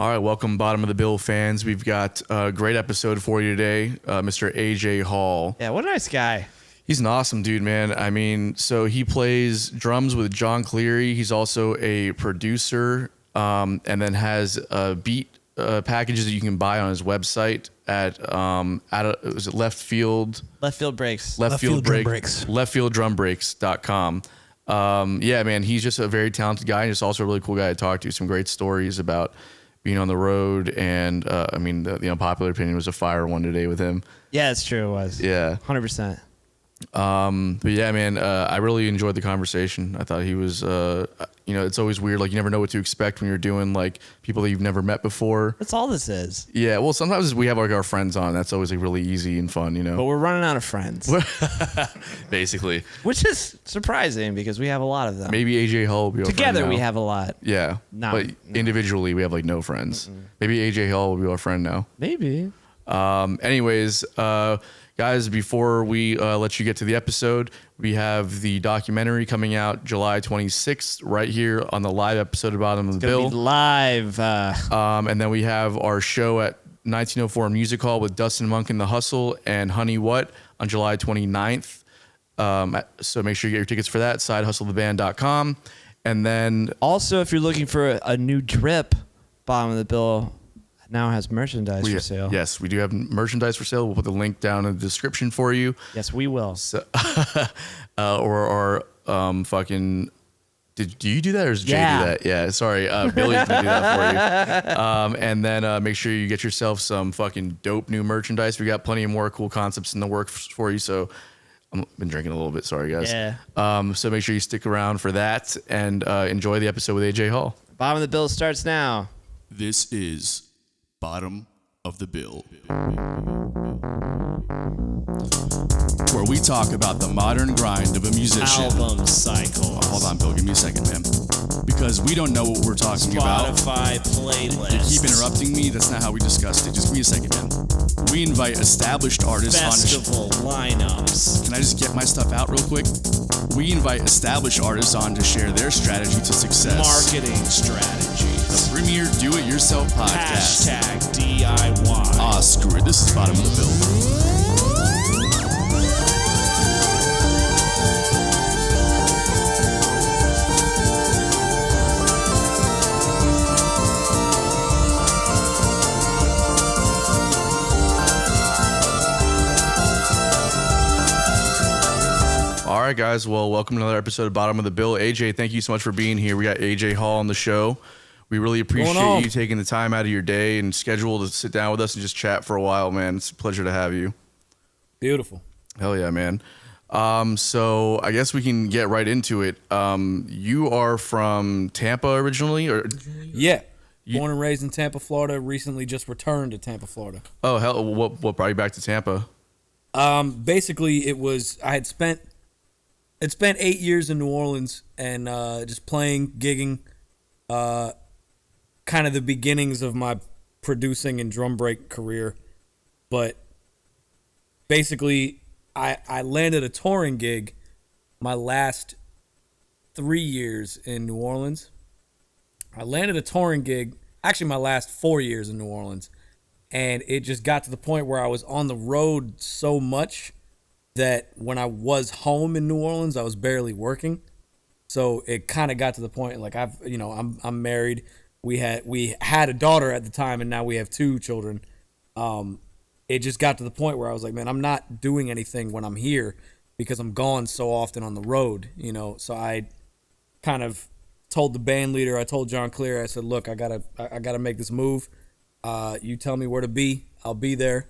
All right, welcome, Bottom of the Bill fans. We've got a great episode for you today. Mr. AJ Hall. Yeah, what a nice guy. He's an awesome dude, man. I mean, so he plays drums with John Cleary. He's also a producer, and then has beat packages that you can buy on his website at was it Left Field Breaks. leftfielddrumbreaks.com. Yeah, man, he's just a very talented guy and just also a really cool guy to talk to. Some great stories about being on the road, and I mean, the Unpopular Opinion was a fire one today with him. Yeah, it's true. It was. Yeah. 100%. But yeah, man, I really enjoyed the conversation. I thought he was, it's always weird. Like, you never know what to expect when you're doing like people that you've never met before. That's all this is. Yeah. Well, sometimes we have like our friends on. That's always like really easy and fun, But we're running out of friends. Basically. Which is surprising because we have a lot of them. Maybe AJ Hall will be our Together friend now. we have a lot. Yeah. But individually we have like no friends. Maybe AJ Hall will be our friend now. Maybe. Anyways, guys, before we let you get to the episode, we have the documentary coming out July 26th right here on the live episode of Bottom of the Bill. Be live. And then we have our show at 1904 Music Hall with Dustin Monk and The Hustle and Honey What on July 29th. So make sure you get your tickets for that, sidehustletheband.com. And then also, if you're looking for a new drip, Bottom of the Bill now has merchandise for sale. Yes, we do have merchandise for sale. We'll put the link down in the description for you. Yes, we will. So, fucking. Do you do that or does Jay do that? Yeah, sorry. Billy can do that for you. And then make sure you get yourself some fucking dope new merchandise. We got plenty of more cool concepts in the works for you. So I've been drinking a little bit. Sorry, guys. Yeah. So make sure you stick around for that and enjoy the episode with AJ Hall. Bottom of the Bill starts now. This is Bottom of the Bill, where we talk about the modern grind of a musician. Album cycles. Hold on, Bill, give me a second, man. Because we don't know what we're talking about. Spotify playlists. You keep interrupting me. That's not how we discussed it. Just give me a second, man. We invite established artists Festival lineups. Can I just get my stuff out real quick? We invite established artists on to share their strategy to success. Marketing strategies. The premier do-it-yourself podcast. Hashtag DIY. Screw it. This is Bottom of the Bill. All right, guys. Well, welcome to another episode of Bottom of the Bill. AJ, thank you so much for being here. We got AJ Hall on the show. We really appreciate you taking the time out of your day and schedule to sit down with us and just chat for a while, man. It's a pleasure to have you. Beautiful. Hell yeah, man. So I guess we can get right into it. You are from Tampa originally, or Yeah. Born and raised in Tampa, Florida. Recently just returned to Tampa, Florida. oh hell, what brought you back to Tampa? Basically, I'd spent 8 years in New Orleans and just playing, gigging, kind of the beginnings of my producing and drum break career. But basically, I landed a touring gig my last 3 years in New Orleans. I landed a touring gig, actually my last 4 years in New Orleans. And it just got to the point where I was on the road so much that when I was home in New Orleans, I was barely working. So it kind of got to the point, like I'm married. We had a daughter at the time, and now we have 2 children. It just got to the point where I was like, man, I'm not doing anything when I'm here because I'm gone so often on the road, So I kind of told the band leader, I told John Cleary, I said, look, I gotta make this move. You tell me where to be, I'll be there.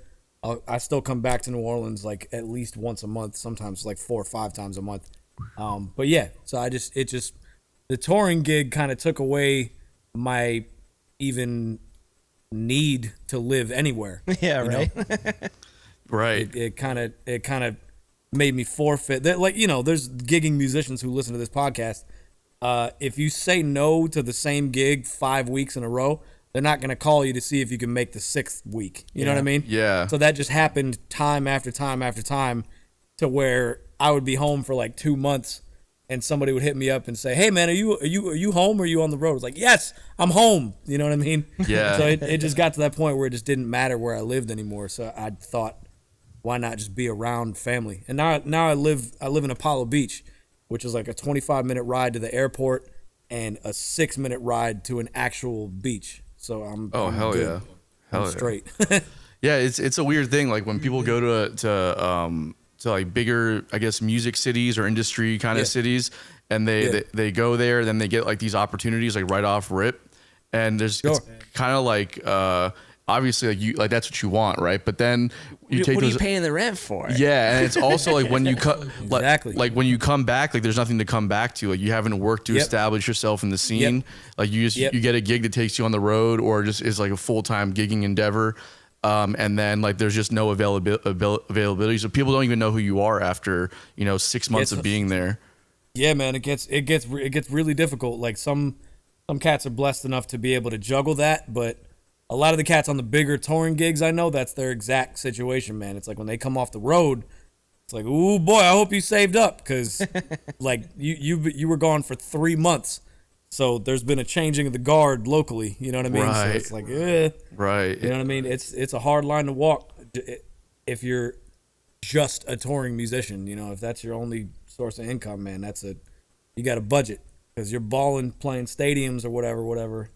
I still come back to New Orleans like at least once a month, sometimes like 4 or 5 times a month. But yeah, so the touring gig kind of took away my even need to live anywhere. Yeah, right. Right. It kind of made me forfeit. There's gigging musicians who listen to this podcast. If you say no to the same gig 5 weeks in a row, they're not going to call you to see if you can make the 6th week. You know what I mean? Yeah. So that just happened time after time after time to where I would be home for like 2 months and somebody would hit me up and say, "Hey man, are you home or are you on the road?" It's like, "Yes, I'm home." You know what I mean? Yeah. So it just got to that point where it just didn't matter where I lived anymore. So I thought, why not just be around family? And now I live in Apollo Beach, which is like a 25-minute ride to the airport and a 6-minute ride to an actual beach. So I'm hell good. yeah. Hell I'm yeah. straight. Yeah, it's a weird thing. Like when people go to like bigger, I guess, music cities or industry kind of cities, and they go there, then they get like these opportunities like right off rip, and it's kind of like obviously like that's what you want, right? But then you take what are those. you paying the rent for? Yeah, and it's also like when you Exactly. like when you come back, like there's nothing to come back to. Like you haven't worked to establish yourself in the scene. Like you get a gig that takes you on the road, or just is like a full-time gigging endeavor. And then like there's just no availability, so people don't even know who you are after 6 months of being there. Yeah, man, it gets really difficult. Like some cats are blessed enough to be able to juggle that, but a lot of the cats on the bigger touring gigs, I know that's their exact situation, man. It's like when they come off the road, it's like, ooh boy, I hope you saved up, because like you were gone for 3 months. So there's been a changing of the guard locally, you know what I mean? Right. So it's like, Right. You know what I mean? It's a hard line to walk if you're just a touring musician. If that's your only source of income, man, you got a budget, because you're balling playing stadiums or whatever.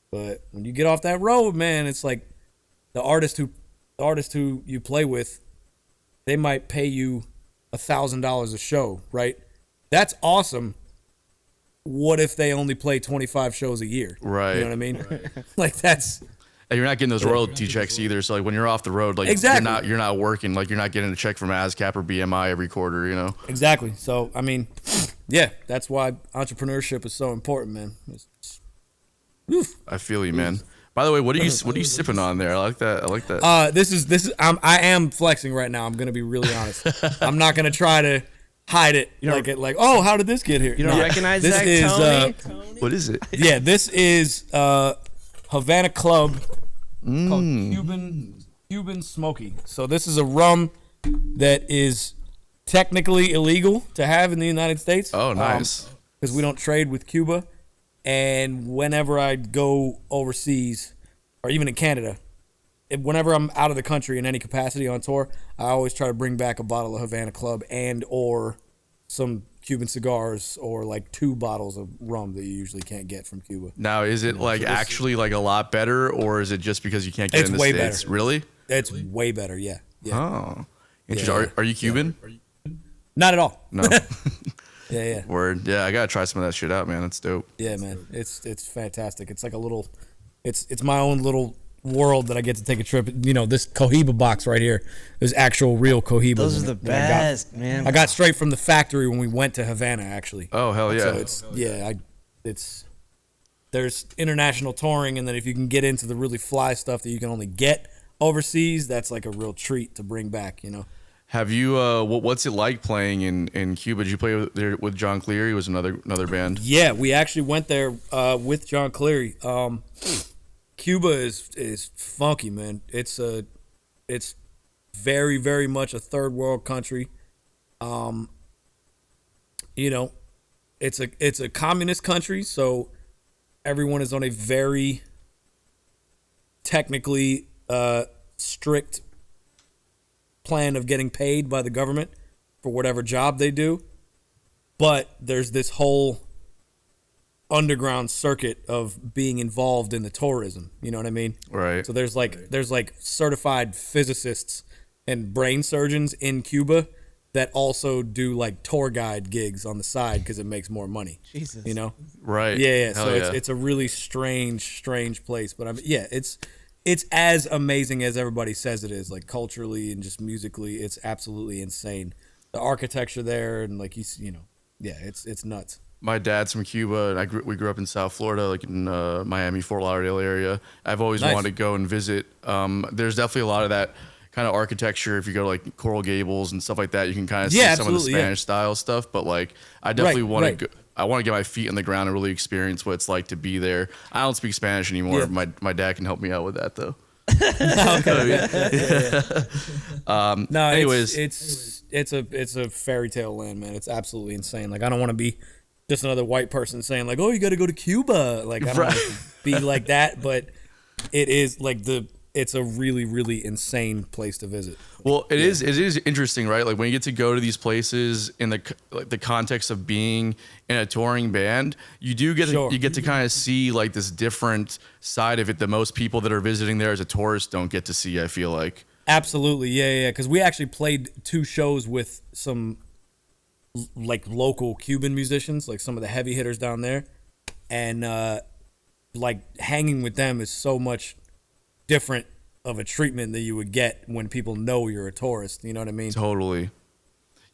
But when you get off that road, man, it's like the artist who you play with, they might pay you $1,000 a show, right? That's awesome. What if they only play 25 shows a year? Right. You know what I mean? Like that's. And you're not getting those royalty checks either. So like when you're off the road, like Exactly. you're not working. Like you're not getting a check from ASCAP or BMI every quarter. Exactly. So I mean, yeah, that's why entrepreneurship is so important, man. I feel you, man. By the way, what are you sipping on there? I like that. This is I am flexing right now. I'm gonna be really honest. I'm not gonna try to hide it oh, how did this get here? You don't recognize this that, is Tony? What is it? yeah, this is Havana Club called Cuban Smoky. So this is a rum that is technically illegal to have in the United States. Oh, nice. Because we don't trade with Cuba. And whenever I go overseas, or even in Canada, whenever I'm out of the country in any capacity on tour, I always try to bring back a bottle of Havana Club and or some Cuban cigars, or like 2 bottles of rum that you usually can't get from Cuba. Now, is it like actually like a lot better, or is it just because you can't get it in the way States? better. Really? It's way better, yeah. Oh, interesting. Yeah. Are you Cuban? Not at all. No. Yeah. Word. Yeah, I gotta try some of that shit out, man. That's dope. Yeah, man. It's fantastic. It's like a little, it's my own little world that I get to take a trip. This Cohiba box right here is actual real Cohiba. Those are the best, man. I got straight from the factory when we went to Havana, actually. Oh hell yeah. So there's international touring, and then if you can get into the really fly stuff that you can only get overseas, that's like a real treat to bring back. Have you? What's it like playing in Cuba? Did you play with John Cleary? Was another band? Yeah, we actually went there with John Cleary. Cuba is funky, man. It's very, very much a third world country. It's a communist country, so everyone is on a very technically strict plan of getting paid by the government for whatever job they do. But there's this whole underground circuit of being involved in the tourism. You know what I mean? Right. So there's like certified physicists and brain surgeons in Cuba that also do like tour guide gigs on the side because it makes more money. Jesus. Right. Yeah. Hell So yeah. it's a really strange place. But it's as amazing as everybody says it is. Like culturally and just musically, it's absolutely insane. The architecture there and it's nuts. My dad's from Cuba, and we grew up in South Florida, like in Miami, Fort Lauderdale area. I've always Nice. wanted to go and visit. There's definitely a lot of that kind of architecture. If you go to like Coral Gables and stuff like that, you can kind of see some of the Spanish style stuff. But like, I definitely want to. I want to get my feet on the ground and really experience what it's like to be there. I don't speak Spanish anymore. Yeah. My dad can help me out with that though. No, Anyways, it's a fairy tale land, man. It's absolutely insane. Like I don't want to be just another white person saying like, oh, you got to go to Cuba. Like I don't want to be like that, but it is like it's a really, really insane place to visit. well, it is interesting, right? Like when you get to go to these places in the context of being in a touring band, you do get Sure. you get to kind of see like this different side of it that most people that are visiting there as a tourist don't get to see. I feel like. Absolutely, yeah. Because we actually played 2 shows with some like local Cuban musicians, like some of the heavy hitters down there, and like hanging with them is so much different of a treatment that you would get when people know you're a tourist. You know what I mean? Totally.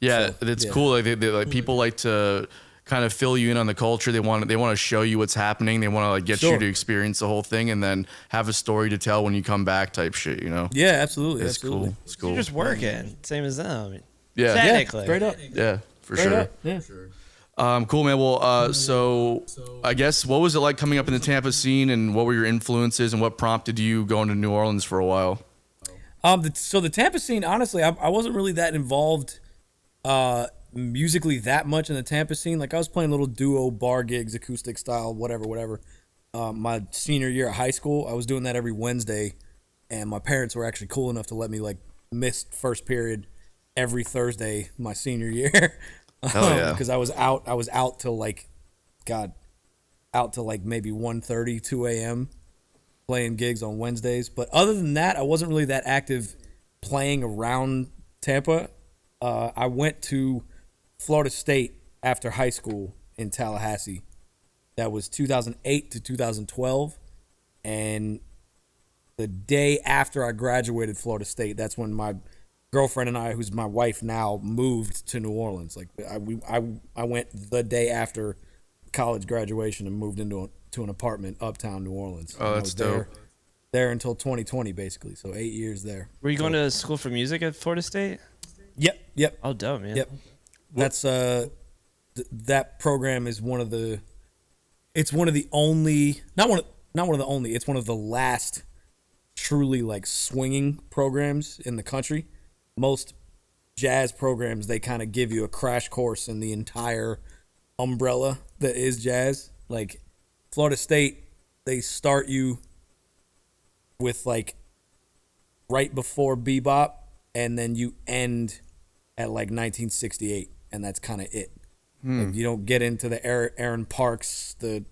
Yeah, So, it's yeah. cool. Like they like people like to kind of fill you in on the culture. They want to show you what's happening. They want to like get you Sure. to experience the whole thing and then have a story to tell when you come back type shit, you know? Yeah, absolutely. It's absolutely. cool. It's cool. You're just working, same as them. Yeah. Technically. Straight up. Yeah, for Straight sure. up. Yeah. Cool, man. Well, so I guess what was it like coming up in the Tampa scene, and what were your influences, and what prompted you going to New Orleans for a while? So the Tampa scene, honestly, I wasn't really that involved musically that much in the Tampa scene. Like I was playing little duo bar gigs, acoustic style, whatever. My senior year of high school, I was doing that every Wednesday, and my parents were actually cool enough to let me like miss first period every Thursday my senior year. Hell yeah. Because I was out till like maybe 1:30, 2 a.m. playing gigs on Wednesdays. But other than that, I wasn't really that active playing around Tampa. I went to Florida State after high school in Tallahassee. That was 2008 to 2012. And the day after I graduated Florida State, that's when my girlfriend and I, who's my wife now, moved to New Orleans. Like I went the day after college graduation and moved into an apartment uptown New Orleans. Oh, And I that's was dope. There until 2020, basically. So 8 years there. Were you going to school for music at Florida State? Yep. Oh, dope, man. Yep. That's that program is one of the only, not one of the only, it's one of the last truly like swinging programs in the country. Most jazz programs, they kind of give you a crash course in the entire umbrella that is jazz. Like Florida State, they start you with like right before bebop, and then you end at like 1968, and that's kind of it. Like, you don't get into the Aaron Parks, the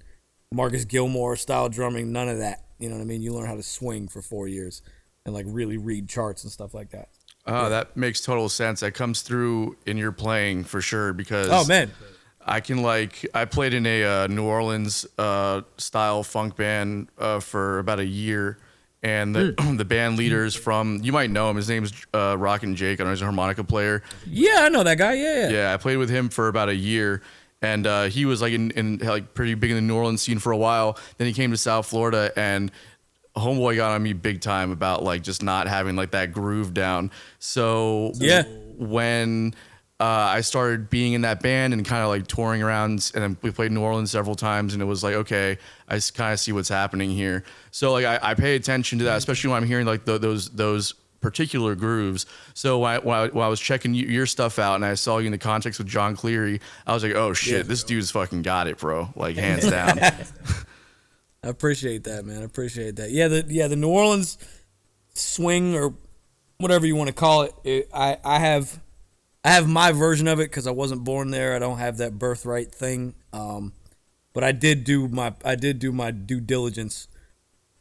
Marcus Gilmore style drumming, none of that. You know what I mean? You learn how to swing for 4 years and like really read charts and stuff like that. Oh, that makes total sense. That comes through in your playing for sure, because Oh man, I played in a New Orleans style funk band for about a year, and the band leaders from, you might know him, his name's Rockin' Jake. I don't know, he's a harmonica player. yeah, I know that guy. Yeah. Yeah, I played with him for about a year, and he was like in like pretty big in the New Orleans scene for a while. Then he came to South Florida, and homeboy got on me big time about like just not having like that groove down. So Yeah. when I started being in that band and kind of like touring around, and then we played New Orleans several times, and it was like, okay, I kind of see what's happening here. So like I pay attention to that, especially when I'm hearing like those particular grooves. So when I was checking your stuff out and I saw you in the context with John Cleary, I was like, oh shit, this dude's fucking got it, bro. Like hands down. I appreciate that, man. I appreciate that. Yeah, the New Orleans swing, or whatever you want to call it, I have my version of it because I wasn't born there. I don't have that birthright thing. But I did do my due diligence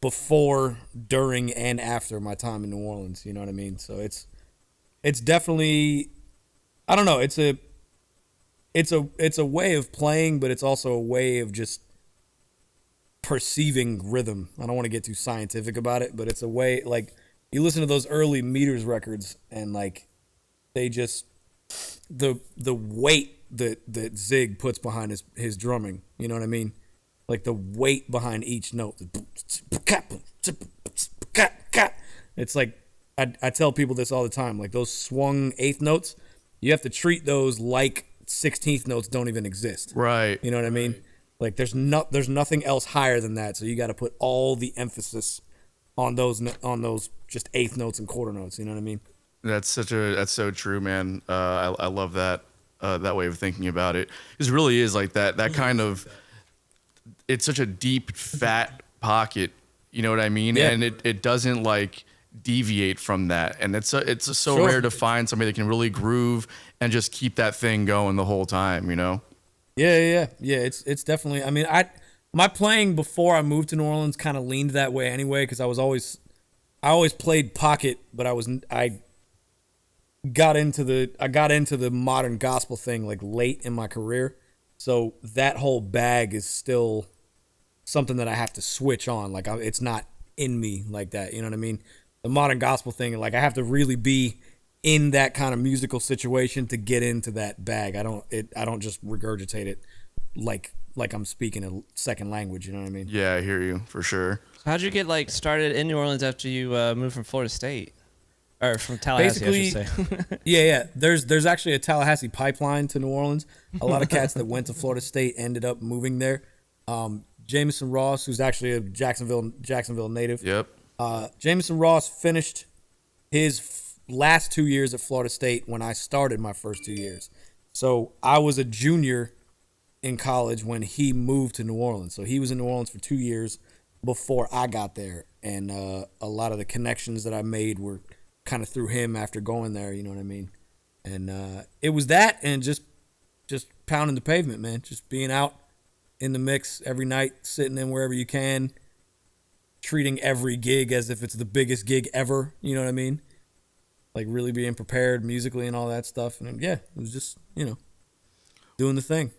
before, during, and after my time in New Orleans. You know what I mean? So it's definitely, I don't know. It's a way of playing, but it's also a way of just perceiving rhythm. I don't want to get too scientific about it, but it's a way, like, you listen to those early Meters records, and like they just, the weight that Zig puts behind his drumming, you know what I mean? Like the weight behind each note. It's like, I tell people this all the time, like those swung eighth notes, you have to treat those like 16th notes don't even exist. Right. You know what I mean? Like there's nothing else higher than that. So you got to put all the emphasis on those just eighth notes and quarter notes. You know what I mean? That's so true, man. I love that way of thinking about it. Because it really is like that kind of, it's such a deep, fat pocket. You know what I mean? Yeah. And it doesn't like deviate from that. And it's so Sure. rare to find somebody that can really groove and just keep that thing going the whole time, you know? Yeah. It's definitely. I mean, my playing before I moved to New Orleans kind of leaned that way anyway, because I always played pocket, but I got into the modern gospel thing like late in my career, so that whole bag is still something that I have to switch on. Like it's not in me like that. You know what I mean? The modern gospel thing, like I have to really be in that kind of musical situation to get into that bag. I don't just regurgitate it like I'm speaking a second language. You know what I mean? Yeah, I hear you for sure. How'd you get like started in New Orleans after you moved from Florida State? Or from Tallahassee, I should say. Yeah. There's actually a Tallahassee pipeline to New Orleans. A lot of cats that went to Florida State ended up moving there. Jameson Ross, who's actually a Jacksonville native. Yep. Jameson Ross finished his last 2 years at Florida State when I started my first 2 years. So I was a junior in college when he moved to New Orleans. So he was in New Orleans for 2 years before I got there. And a lot of the connections that I made were kind of through him after going there, you know what I mean? And it was that and just pounding the pavement, man. Just being out in the mix every night, sitting in wherever you can, treating every gig as if it's the biggest gig ever, you know what I mean? Like really being prepared musically and all that stuff. And yeah, it was just, doing the thing.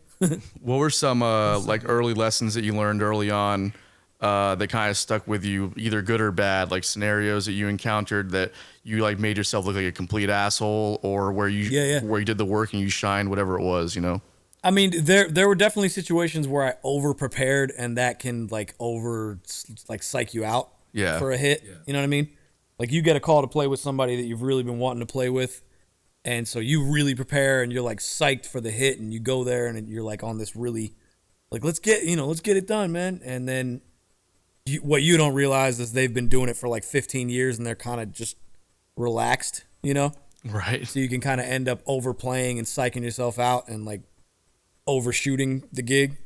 What were some like early lessons that you learned early on that kind of stuck with you, either good or bad, like scenarios that you encountered that you like made yourself look like a complete asshole, or where you where you did the work and you shined, whatever it was, you know? I mean, there were definitely situations where I over prepared, and that can like psych you out for a hit. Yeah. You know what I mean? Like you get a call to play with somebody that you've really been wanting to play with, and so you really prepare and you're like psyched for the hit, and you go there and you're like on this really like let's get it done, man. And then what you don't realize is they've been doing it for like 15 years and they're kind of just relaxed, Right. So you can kind of end up overplaying and psyching yourself out and like overshooting the gig.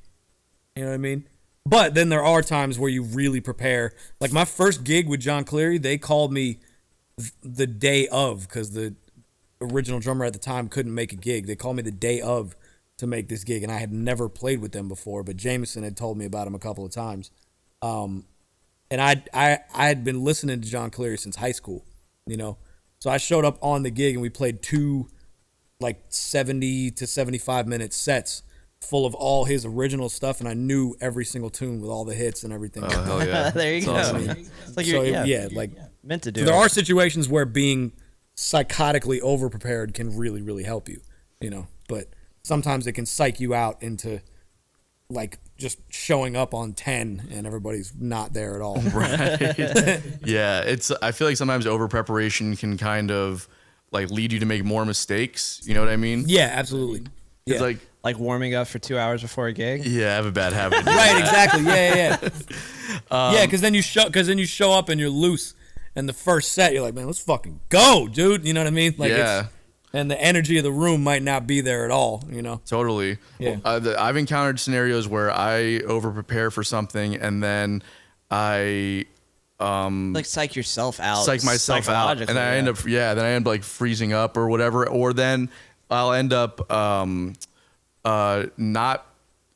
You know what I mean? But then there are times where you really prepare. Like my first gig with John Cleary, they called me the day of because the original drummer at the time couldn't make a gig. They called me the day of to make this gig, and I had never played with them before, but Jameson had told me about him a couple of times. And I had been listening to John Cleary since high school, So I showed up on the gig and we played 2 like 70 to 75 minute sets full of all his original stuff, and I knew every single tune with all the hits and everything. Oh, hell yeah. There you go. Awesome. It's like meant to do so there are situations where being psychotically over prepared can really, really help you, but sometimes it can psych you out into like just showing up on 10 and everybody's not there at all. Right. Yeah. I feel like sometimes over preparation can kind of like lead you to make more mistakes. You know what I mean? Yeah, absolutely. It's Yeah. Like warming up for 2 hours before a gig. Yeah, I have a bad habit. Right, exactly. Yeah. Yeah, because then you show up and you're loose, and the first set you're like, man, let's fucking go, dude. You know what I mean? Like, yeah. And the energy of the room might not be there at all. Totally. Yeah. I've encountered scenarios where I over prepare for something and then I Like psych yourself out. psych myself out, and I end up like freezing up or whatever, or then I'll end up not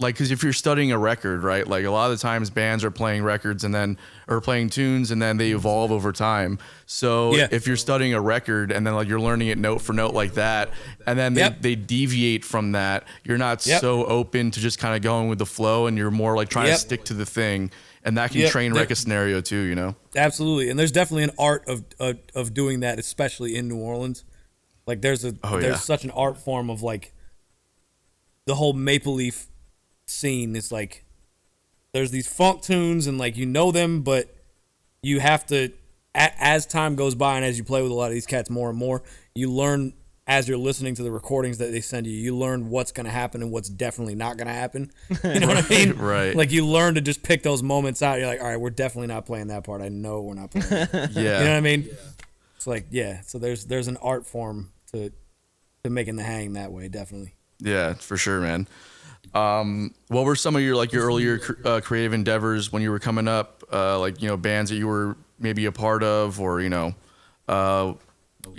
like, because if you're studying a record, right, like a lot of the times bands are playing records or playing tunes and then they evolve over time. So if you're studying a record and then like you're learning it note for note like that, and then they deviate from that, you're not so open to just kind of going with the flow, and you're more like trying to stick to the thing, and that can train wreck a scenario too, Absolutely. And there's definitely an art of doing that, especially in New Orleans. Like there's such an art form of like the whole Maple Leaf scene is like there's these funk tunes and like them, but you have to as time goes by and as you play with a lot of these cats more and more, you learn as you're listening to the recordings that they send you, you learn what's going to happen and what's definitely not going to happen. You know what I mean? Right. Like you learn to just pick those moments out. You're like, all right, we're definitely not playing that part. I know we're not playing that. Yeah. You know what I mean? Yeah. It's like, yeah. So there's an art form to making the hang that way, definitely. Yeah, for sure, man. What were some of your earlier creative endeavors when you were coming up? Bands that you were maybe a part of, or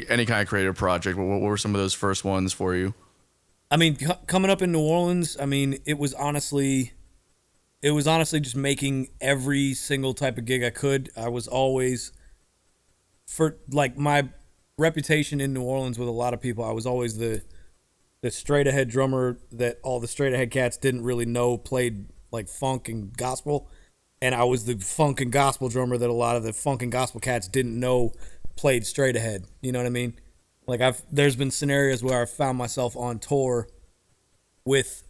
any kind of creative project. What were some of those first ones for you? I mean, coming up in New Orleans, I mean, it was honestly just making every single type of gig I could. I was always, for like my reputation in New Orleans with a lot of people, I was always the straight ahead drummer that all the straight ahead cats didn't really know played like funk and gospel. And I was the funk and gospel drummer that a lot of the funk and gospel cats didn't know played straight ahead. You know what I mean? Like there's been scenarios where I found myself on tour with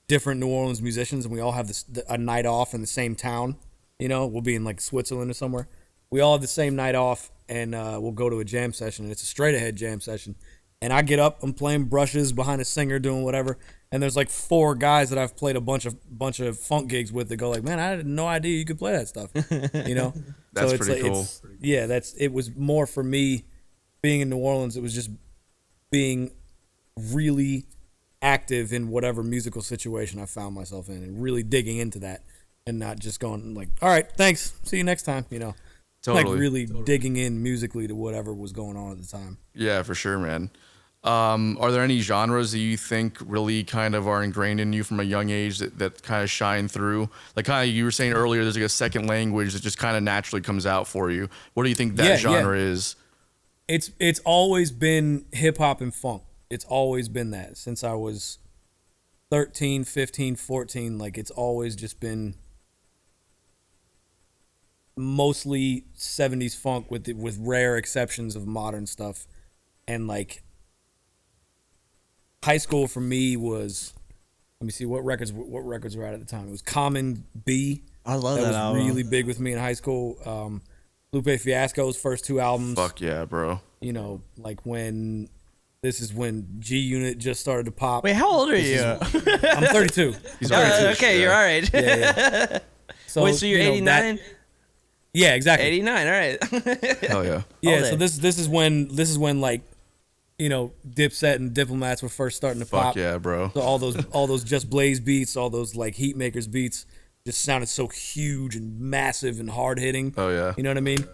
different New Orleans musicians, and we all have a night off in the same town. You know, we'll be in like Switzerland or somewhere. We all have the same night off, and we'll go to a jam session, and it's a straight ahead jam session. And I get up, I'm playing brushes behind a singer, doing whatever, and there's like 4 guys that I've played a bunch of funk gigs with that go like, man, I had no idea you could play that stuff. You know, That's so it's pretty cool. It was more for me being in New Orleans. It was just being really active in whatever musical situation I found myself in, and really digging into that, and not just going like, all right, thanks, see you next time. You know, Totally. like really digging in musically to whatever was going on at the time. Yeah, for sure, man. Are there any genres that you think really kind of are ingrained in you from a young age that kind of shine through? Like kind of you were saying earlier, there's like a second language that just kind of naturally comes out for you. What do you think that genre is? It's always been hip hop and funk. It's always been that since I was 13, 15, 14. Like it's always just been mostly 70s funk with rare exceptions of modern stuff. And like high school for me was, let me see what records were out at the time. It was Common B. I love that was album. really big with me in high school. Lupe Fiasco's first 2 albums. Fuck yeah, bro. You know, like when G Unit just started to pop. Wait, how old are you? I'm 32. He's already Okay, you're all right. Yeah. So, Wait, so you're 89? Yeah, exactly. 89, all right. Hell yeah. Yeah, All so day. this is when like, you know, Dipset and Diplomats were first starting to pop. Fuck yeah, bro. So all those Just Blaze beats, all those like Heatmakers beats just sounded so huge and massive and hard hitting. Oh yeah. You know what I mean?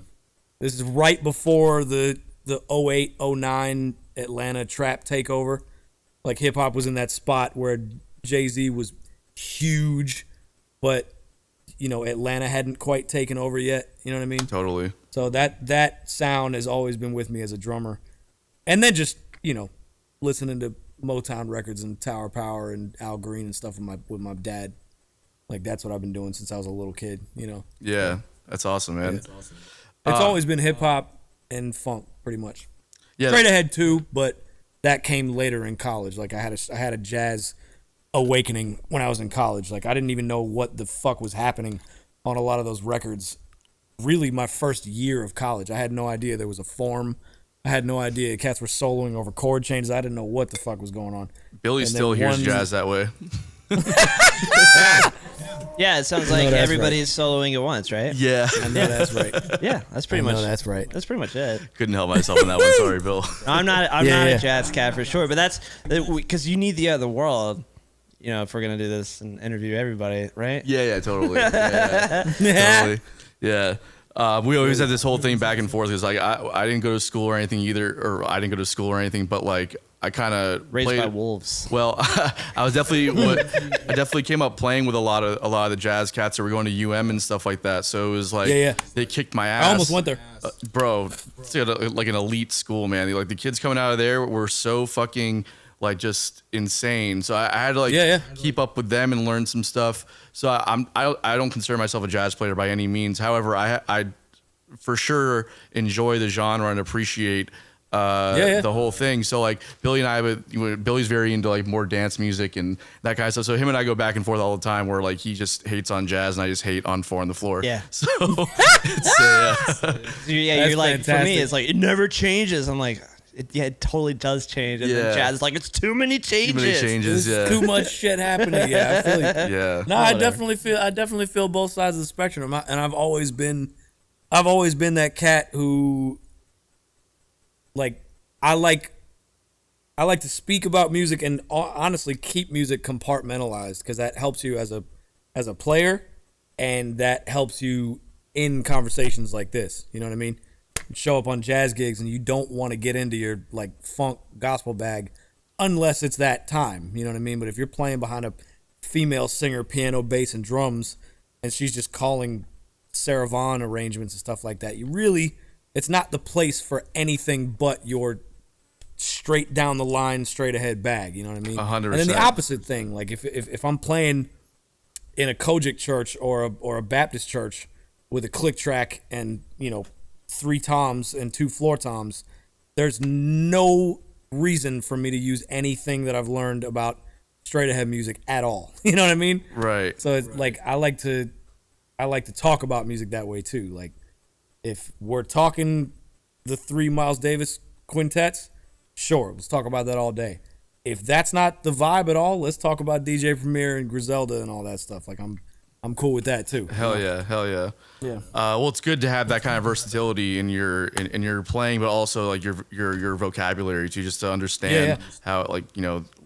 This is right before the 08, 09 Atlanta trap takeover. Like hip hop was in that spot where Jay-Z was huge, but you know, Atlanta hadn't quite taken over yet. You know what I mean? Totally. So that sound has always been with me as a drummer. And then just, you know, listening to Motown records and Tower Power and Al Green and stuff with my dad. Like that's what I've been doing since I was a little kid, you know. Yeah, that's awesome, man. It's always been hip hop and funk pretty much. Yeah. Straight ahead too, but that came later in college. Like I had a jazz awakening when I was in college. Like I didn't even know what the fuck was happening on a lot of those records. Really my first year of college. I had no idea there was a form. I had no idea cats were soloing over chord changes. I didn't know what the fuck was going on. Billy And still then hears one- jazz that way. Yeah, it sounds like that's everybody's soloing at once, right? Yeah. I know that's right. Yeah, that's pretty I much. know that's right. That's pretty much it. Couldn't help myself on that one. Sorry, Bill. I'm not Yeah. a jazz cat for sure, but that's because you need the other world. You know, if we're gonna do this and interview everybody, right? Yeah, totally. Yeah. Totally. Yeah. We always had this whole thing back and forth because like I didn't go to school or anything either, or I didn't go to school or anything, but like I kind of Raised played by wolves. Well, I definitely came up playing with a lot of the jazz cats that were going to UM and stuff like that. So it was like they kicked my ass. I almost went there. Bro. It's like an elite school, man. Like the kids coming out of there were so fucking like just insane. So I had to keep up with them and learn some stuff. So I don't consider myself a jazz player by any means. However, I for sure enjoy the genre and appreciate the whole thing. So like Billy and I Billy's very into like more dance music and that kind of stuff. So him and I go back and forth all the time where like he just hates on jazz and I just hate on 4 on the floor. Yeah. So it's, Yeah, you're like, for me, fantastic. it's like it never changes. I'm like, it totally does change. And Yeah. then Chad's like, it's too many changes. Too many changes. There's Yeah. too much shit happening. Yeah, I feel you. Yeah. No, I definitely feel both sides of the spectrum, and I've always been that cat who, like, I like to speak about music and honestly keep music compartmentalized because that helps you as a player, and that helps you in conversations like this. You know what I mean? You show up on jazz gigs and you don't want to get into your like funk gospel bag unless it's that time. You know what I mean? But if you're playing behind a female singer, piano, bass, and drums, and she's just calling Sarah Vaughan arrangements and stuff like that, it's not the place for anything but your straight down the line, straight ahead bag. You know what I mean? 100%. And then the opposite thing, like if I'm playing in a Kojic church or a Baptist church with a click track and 3 toms and 2 floor toms, there's no reason for me to use anything that I've learned about straight ahead music at all. You know what I mean? Right. So it's like I like to talk about music that way too. Like if we're talking the 3 Miles Davis quintets, sure, let's talk about that all day. If that's not the vibe at all, let's talk about DJ Premier and Griselda and all that stuff. Like I'm cool with that too. Hell yeah. Yeah. Well, it's good to have that kind of versatility in your playing, but also like your vocabulary to just to understand how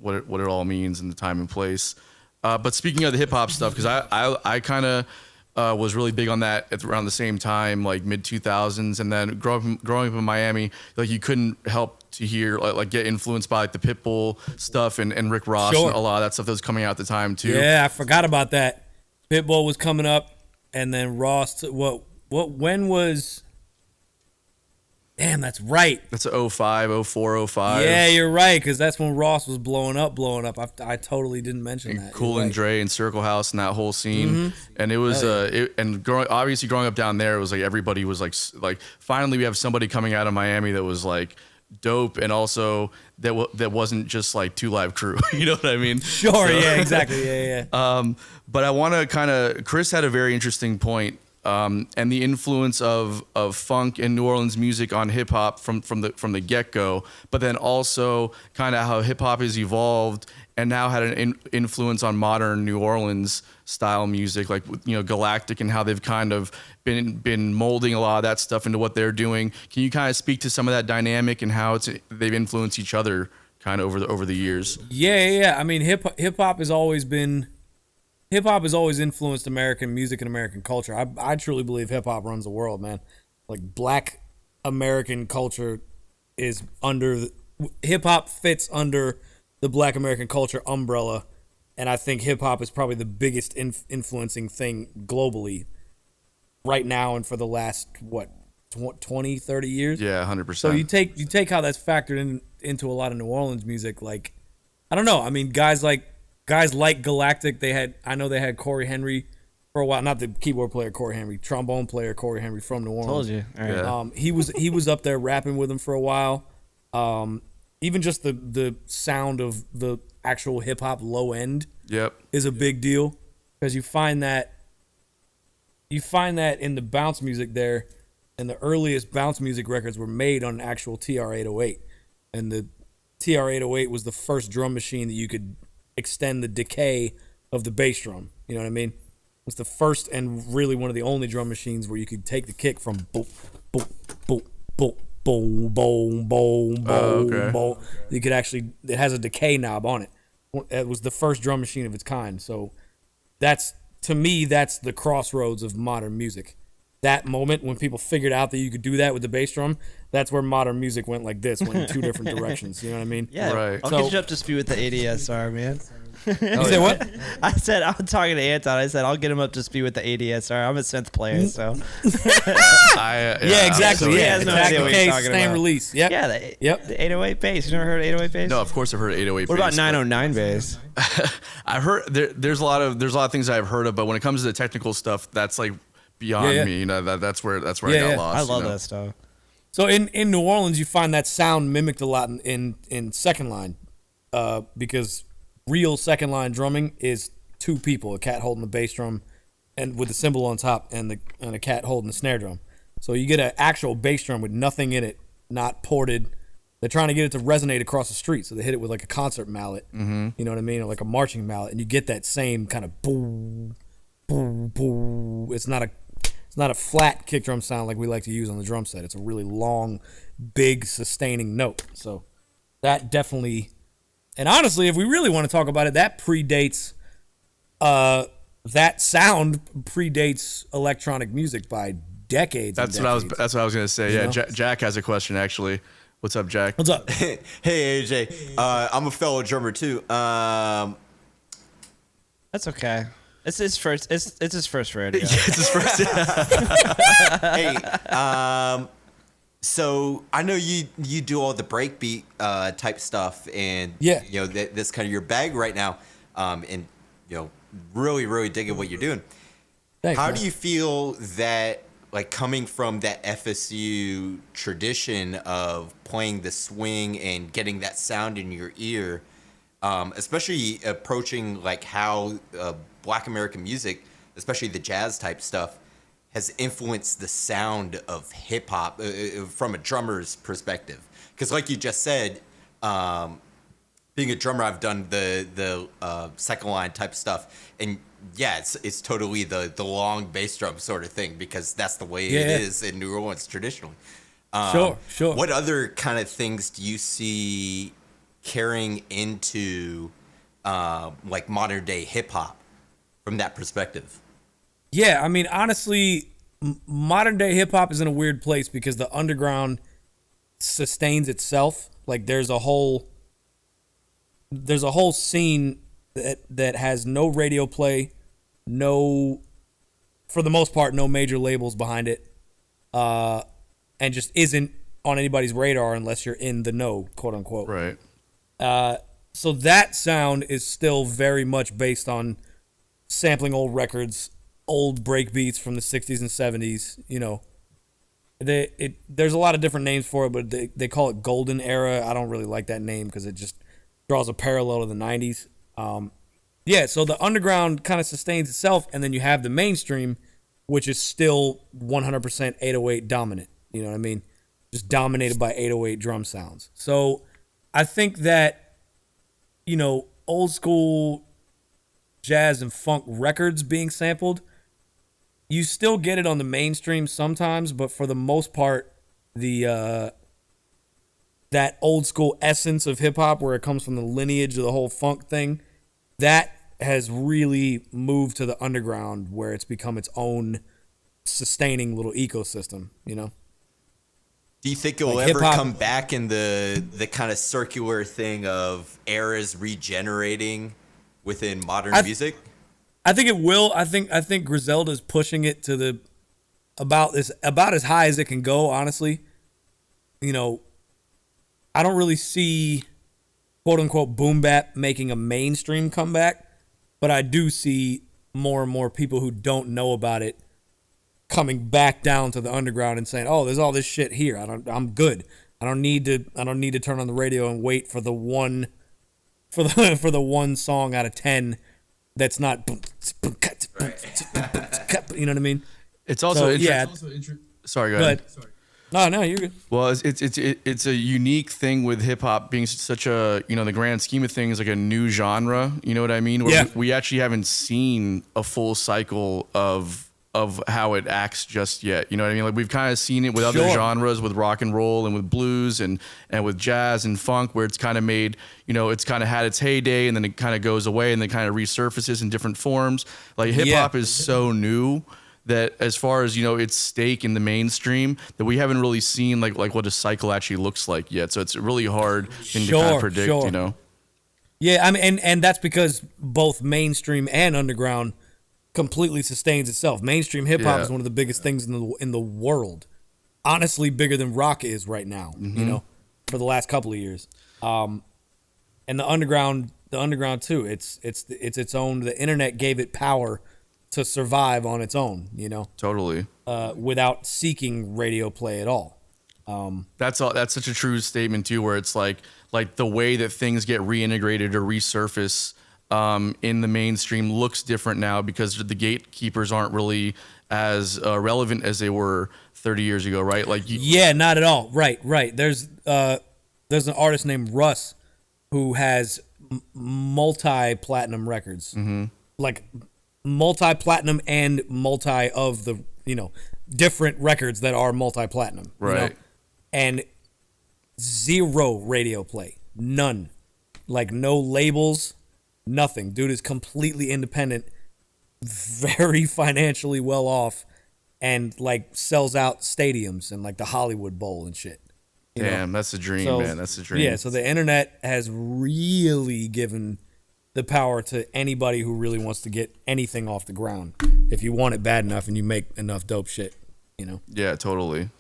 what it all means in the time and place. But speaking of the hip hop stuff, because I kind of was really big on that at around the same time, like mid 2000s, and then growing up in Miami, like you couldn't help to hear like get influenced by like the Pitbull stuff and Rick Ross Sure. and a lot of that stuff that was coming out at the time too. Yeah, I forgot about that. Pitbull was coming up, and then Ross. When was? Damn, that's right. That's 05, 04, 05. Yeah, you're right, because that's when Ross was blowing up. I totally didn't mention that. Cool You're and right. Dre and Circle House and that whole scene, and it was obviously growing up down there, it was like everybody was like finally we have somebody coming out of Miami that was like dope, and also that wasn't just like 2 Live Crew. You know what I mean? Sure. Yeah. Exactly. Yeah. But I want to Chris had a very interesting point, and the influence of funk and New Orleans music on hip hop from the get go, but then also kind of how hip hop has evolved and now had an influence on modern New Orleans style music, like Galactic, and how they've kind of been molding a lot of that stuff into what they're doing. Can you kind of speak to some of that dynamic and how they've influenced each other kind of over the years? Yeah. I mean, hip hop has always influenced American music and American culture. I truly believe hip hop runs the world, man. Like Black American culture is hip hop fits under the Black American culture umbrella, and I think hip hop is probably the biggest influencing thing globally right now and for the last 20, 30 years. Yeah, 100%. So you take how that's factored into a lot of New Orleans music. Like, I don't know. I mean, guys like Galactic, I know they had Corey Henry for a while. Not the keyboard player Corey Henry, trombone player Corey Henry from New Orleans. Told you. All right. Yeah. He was up there rapping with him for a while. Even just the sound of the actual hip hop low end Yep. is a big deal, because you find that in the bounce music there, and the earliest bounce music records were made on an actual TR-808, and the TR-808 was the first drum machine that you could extend the decay of the bass drum. You know what I mean? It was the first and really one of the only drum machines where you could take the kick from boom, boom, boom, boom, boom, boom, boom, boom, okay. boom. You could actually, it has a decay knob on it. It was the first drum machine of its kind. So to me, that's the crossroads of modern music. That moment when people figured out that you could do that with the bass drum, that's where modern music went like this, went in 2 different directions. You know what I mean? Yeah, Right. I'll So- get you up to speed with the ADSR, man. You say what? I said, I'm talking to Anton. I said, I'll get him up to speed with the ADSR. I'm a synth player, so. Yeah, exactly. He Yeah, has no exact idea what you're case, talking same about. release. Yep. Yeah, the 808 bass. You never heard of 808 bass? No, of course I've heard of 808 What about bass, but 909 bass? I've heard there's a lot of things I've heard of, but when it comes to the technical stuff, that's like beyond Yeah. me. You know, that's where I got Yeah. lost. I love you know? that stuff. So in New Orleans, you find that sound mimicked a lot in second line, because real second line drumming is 2 people, a cat holding the bass drum and with the cymbal on top, and a cat holding the snare drum. So you get an actual bass drum with nothing in it, not ported, They're trying to get it to resonate across the street, so they hit it with like a concert mallet. Mm-hmm. You know what I mean, or like a marching mallet, and you get that same kind of boom, boom, boom. It's not a flat kick drum sound like we like to use on the drum set. It's a really long, big, sustaining note. So that definitely, and honestly, if we really want to talk about it, that predates, that sound predates electronic music by decades. That's what I was gonna say. Yeah, Jack has a question actually. What's up, Jack? What's up? Hey AJ, I'm a fellow drummer too. That's okay. It's his first. It's his first rodeo. It's his first. Hey, so I know you do all the breakbeat type stuff, and Yeah. you know that's kind of your bag right now, and you know really digging what you're doing. Thanks, How man. do you feel that, like, coming from that FSU tradition of playing the swing and getting that sound in your ear, especially approaching like how Black American music, especially the jazz type stuff, has influenced the sound of hip hop from a drummer's perspective? Because like you just said, being a drummer, I've done the second line type stuff, and yeah, it's totally the long bass drum sort of thing, because that's the way it is in New Orleans traditionally. Sure. What other kind of things do you see carrying into like modern day hip hop from that perspective? Yeah, I mean, honestly, modern day hip hop is in a weird place because the underground sustains itself. Like there's a whole scene that has no radio play, for the most part, no major labels behind it, and just isn't on anybody's radar unless you're in the know, quote unquote. Right. So that sound is still very much based on sampling old records, old break beats from the 60s and 70s. You know, there's a lot of different names for it, but they call it golden era. I don't really like that name because it just draws a parallel to the 90s. Yeah, so the underground kind of sustains itself, and then you have the mainstream, which is still 100% 808 dominant. You know what I mean? Just dominated by 808 drum sounds. So I think that, you know, old school jazz and funk records being sampled, you still get it on the mainstream sometimes, but for the most part, that old school essence of hip hop, where it comes from the lineage of the whole funk thing, that has really moved to the underground, where it's become its own sustaining little ecosystem, you know? Do you think it will Like ever hip-hop- come back in the kind of circular thing of eras regenerating within modern music? I think it will. I think Griselda's pushing it to about as high as it can go, honestly. You know, I don't really see quote unquote boom bap making a mainstream comeback, but I do see more and more people who don't know about it coming back down to the underground and saying, "Oh, there's all this shit here. I'm good. I don't need to turn on the radio and wait for the one song out of 10 that's not you know what I mean?" It's also yeah. Sorry, go ahead. No, you're good. Well, it's a unique thing with hip hop being such a, you know, in the grand scheme of things, like a new genre. You know what I mean? Where Yeah. we actually haven't seen a full cycle of how it acts just yet. You know what I mean? Like we've kind of seen it with other Sure. genres, with rock and roll and with blues and with jazz and funk, where it's kind of made, you know, it's kind of had its heyday and then it kind of goes away and then kind of resurfaces in different forms. Like hip hop is so new that as far as, you know, its stake in the mainstream, that we haven't really seen like what a cycle actually looks like yet. So it's really hard thing to kind of predict, you know? Yeah, I mean, and that's because both mainstream and underground completely sustains itself. Mainstream hip hop is one of the biggest things in the world. Honestly, bigger than rock is right now, you know, for the last couple of years. And the underground too. It's its own. The internet gave it power to survive on its own, you know. Totally. Without seeking radio play at all. That's such a true statement too, where it's like the way that things get reintegrated or resurface in the mainstream looks different now because the gatekeepers aren't really as relevant as they were 30 years ago, right? Like yeah, not at all. Right. There's there's an artist named Russ who has multi-platinum records, like multi-platinum and multi of the different records that are multi-platinum, Right. And zero radio play, none, like no labels, nothing. Dude is completely independent, very financially well off, and like sells out stadiums and like the Hollywood Bowl and shit. You know? Damn, that's a dream, So, man. That's a dream. Yeah, so the internet has really given the power to anybody who really wants to get anything off the ground. If you want it bad enough and you make enough dope shit, Yeah, totally.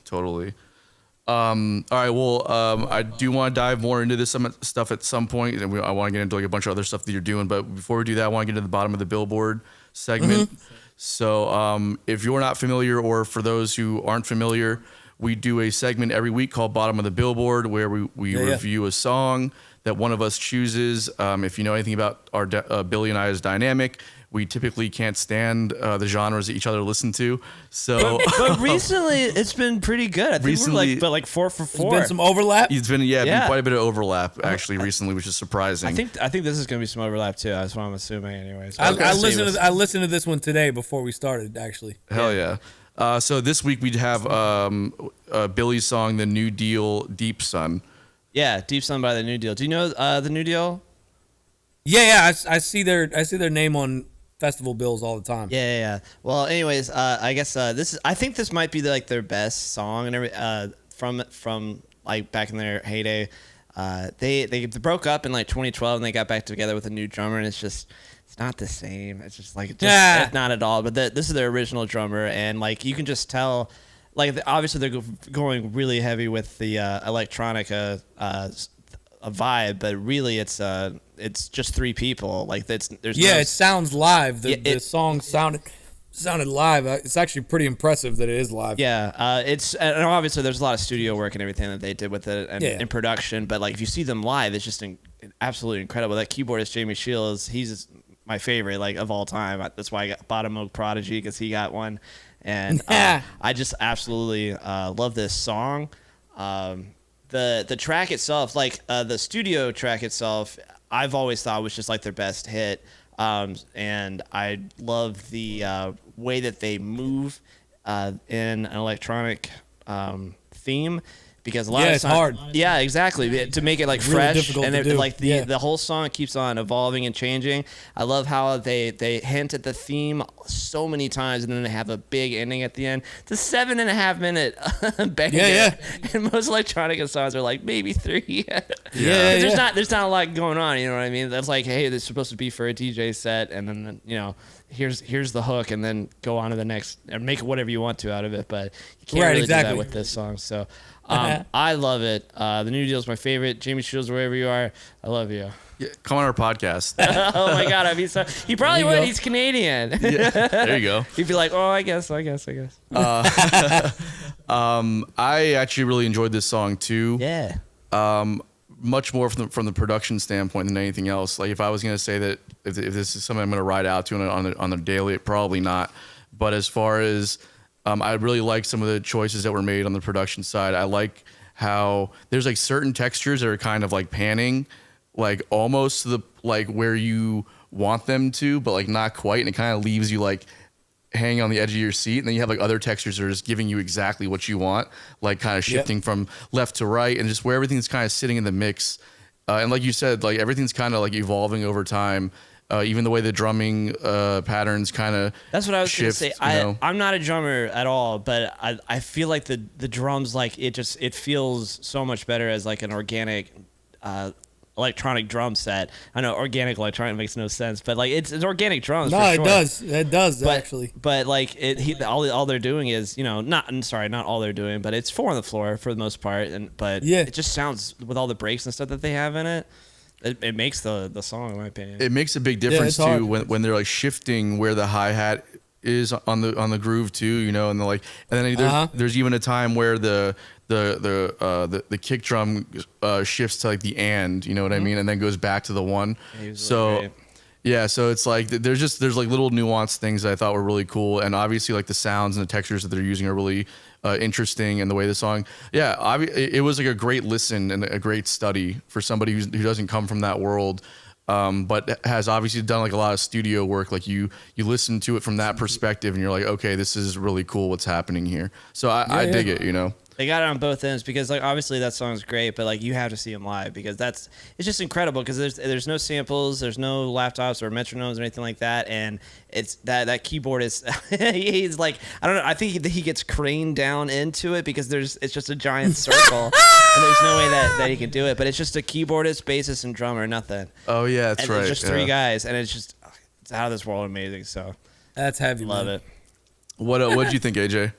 All right, well, I do want to dive more into this stuff at some point, and I want to get into like a bunch of other stuff that you're doing. But before we do that, I want to get to the bottom of the Billboard segment. So, if you're not familiar, or for those who aren't familiar, we do a segment every week called Bottom of the Billboard, where we review a song that one of us chooses. If you know anything about our Billy and I's dynamic, we typically can't stand the genres that each other listen to. So, But recently, it's been pretty good. I think Recently- we're like 4 for 4. there's been some overlap. it's been been Yeah. quite a bit of overlap actually recently, which is surprising. I think this is gonna be some overlap too. That's what I'm assuming, anyways. I Okay. listened to this one today before we started, actually. Hell yeah. So this week we'd have Billy's song, "The New Deal," "Deep Sun." Yeah, Deep Sun by the New Deal. Do you know the New Deal? Yeah, I see their name on festival bills all the time. Yeah. Well, anyways, I guess I think this might be like their best song and from like back in their heyday. They broke up in like 2012 and they got back together with a new drummer, and it's not the same. It's just like not at all. But this is their original drummer, and like you can just tell, like obviously they're going really heavy with the electronica a vibe, but really it's just three people. Like there's it sounds live. The Yeah, song sounded live. It's actually pretty impressive that it is live. Yeah, and obviously there's a lot of studio work and everything that they did with it and production, but like if you see them live, it's just absolutely incredible. That keyboardist Jamie Shields, he's my favorite like of all time. That's why I got BotB Prodigy, because he got one, and I just absolutely love this song. The track itself, like the studio track itself, I've always thought was just like their best hit. And I love the way that they move in an electronic theme, because a lot of it's times, hard. Yeah, exactly. To make it like really fresh, difficult and to do. like Yeah. the whole song keeps on evolving and changing. I love how they hint at the theme so many times, and then they have a big ending at the end. It's a 7.5 minute banger. Yeah. And most electronic songs are like maybe 3. Yeah. There's not a lot going on, you know what I mean? That's like, hey, this is supposed to be for a DJ set, and then here's the hook, and then go on to the next, and make whatever you want to out of it. But you can't really do that with this song. So I love it. The New Deal is my favorite. Jamie Shields, wherever you are, I love you. Yeah, come on our podcast. Oh my God, I mean, so he probably There you would. go. He's Canadian. There you go. He'd be like, oh, I guess. I actually really enjoyed this song too. Yeah. Much more from the production standpoint than anything else. Like if I was gonna say that if this is something I'm gonna ride out to on the daily, probably not. But as far as I really like some of the choices that were made on the production side. I like how there's like certain textures that are kind of like panning, like almost to the like where you want them to, but like not quite, and it kind of leaves you like hanging on the edge of your seat. And then you have like other textures that are just giving you exactly what you want, like kind of shifting from left to right, and just where everything's kind of sitting in the mix. And like you said, like everything's kind of like evolving over time. Even the way the drumming patterns kind of That's what I was going to shift, say. I'm not a drummer at all, but I feel like the drums, like it feels so much better as like an organic electronic drum set. I know organic electronic makes no sense, but like it's organic drums. No, for it sure. does. It does But, actually. But like all they're doing is, not all they're doing, but it's 4 on the floor for the most part, but Yeah. it just sounds, with all the breaks and stuff that they have in it, it makes the song, in my opinion. it makes a big difference it's hard. too when they're like shifting where the hi-hat is on the groove too, and then there's even a time where the kick drum shifts to like the and, you know what I mean, and then goes back to the one. So great. yeah, so it's like there's like little nuanced things that I thought were really cool, and obviously like the sounds and the textures that they're using are really interesting, and the way the song, it was like a great listen and a great study for somebody who doesn't come from that world, but has obviously done like a lot of studio work. Like you listen to it from that perspective, and you're like, okay, this is really cool what's happening here. So I dig it, you know. They got it on both ends because, like, obviously that song's great, but like you have to see him live because it's just incredible because there's no samples, there's no laptops or metronomes or anything like that, and it's that keyboard is he's like, I don't know, I think he gets craned down into it because it's just a giant circle and there's no way that he can do it, but it's just a keyboardist, bassist, and drummer, nothing. Oh yeah, that's and right. It's just three guys, and it's out of this world amazing. So that's heavy. Love man. it. What'd you think, AJ?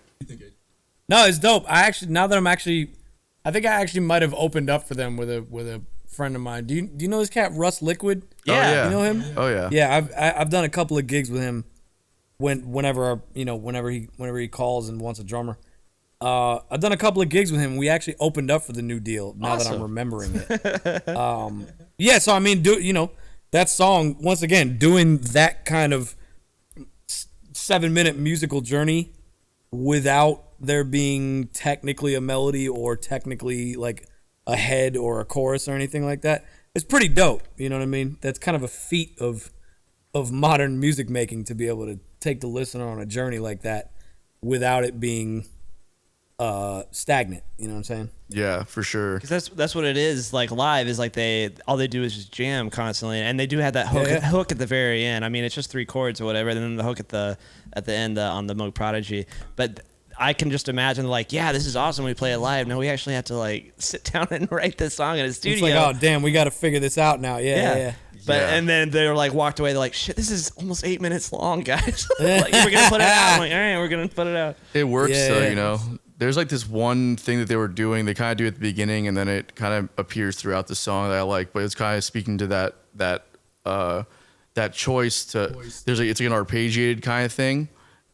No, it's dope. I think I actually might have opened up for them with a friend of mine. Do you know this cat Russ Liquid? Yeah. You know him? Oh yeah. Yeah, I've done a couple of gigs with him. Whenever he calls and wants a drummer. I've done a couple of gigs with him. We actually opened up for the New Deal. Now that I'm remembering it. Yeah. So I mean, that song once again doing that kind of 7-minute musical journey without there being technically a melody or technically like a head or a chorus or anything like that. It's pretty dope. You know what I mean? That's kind of a feat of modern music making to be able to take the listener on a journey like that without it being stagnant. You know what I'm saying? Yeah, for sure. Because that's what it is. Like live is like all they do is just jam constantly, and they do have that hook at the very end. I mean, it's just 3 chords or whatever, and then the hook at the end on the Moog Prodigy. But I can just imagine like, yeah, this is awesome. We play it live. No, we actually have to like sit down and write this song in a studio. It's like, oh damn, we got to figure this out now. Yeah. But and then they were like walked away. They're like, shit, this is almost 8 minutes long, guys. Like, we're gonna put it out. I'm like, all right, we're gonna put it out. It works though, you know. There's like this one thing that they were doing. They kind of do at the beginning, and then it kind of appears throughout the song that I like. But it's kind of speaking to that choice to. It's like an arpeggiated kind of thing,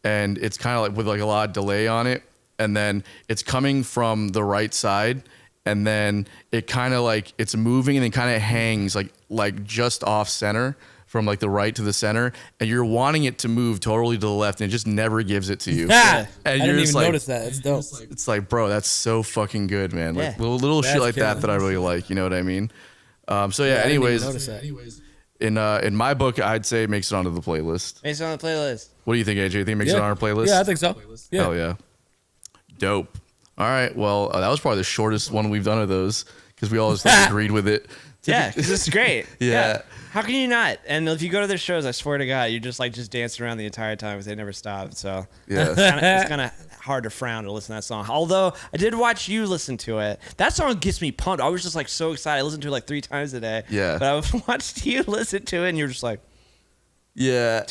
and it's kind of like with like a lot of delay on it, and then it's coming from the right side, and then it kind of like it's moving and then kind of hangs like just off center from like the right to the center, and you're wanting it to move totally to the left, and it just never gives it to you. And I didn't even notice that. It's dope. It's like, bro, that's so fucking good, man. Like little shit like that I really like. You know what I mean? So yeah. Anyways, in my book, I'd say it makes it onto the playlist. Makes it on the playlist. What do you think, AJ? Think it makes it on our playlist? Yeah, I think so. Yeah. Hell yeah. Dope. All right. Well, that was probably the shortest one we've done of those because we all just like, agreed with it. Yeah, because it's great. Yeah. How can you not? And if you go to their shows, I swear to God, you're just like dancing around the entire time because they never stop. So yeah, it's kind of hard to frown to listen to that song. Although I did watch you listen to it. That song gets me pumped. I was just like so excited. I listened to it like 3 times a day. Yeah. But I watched you listen to it, and you're just like, yeah,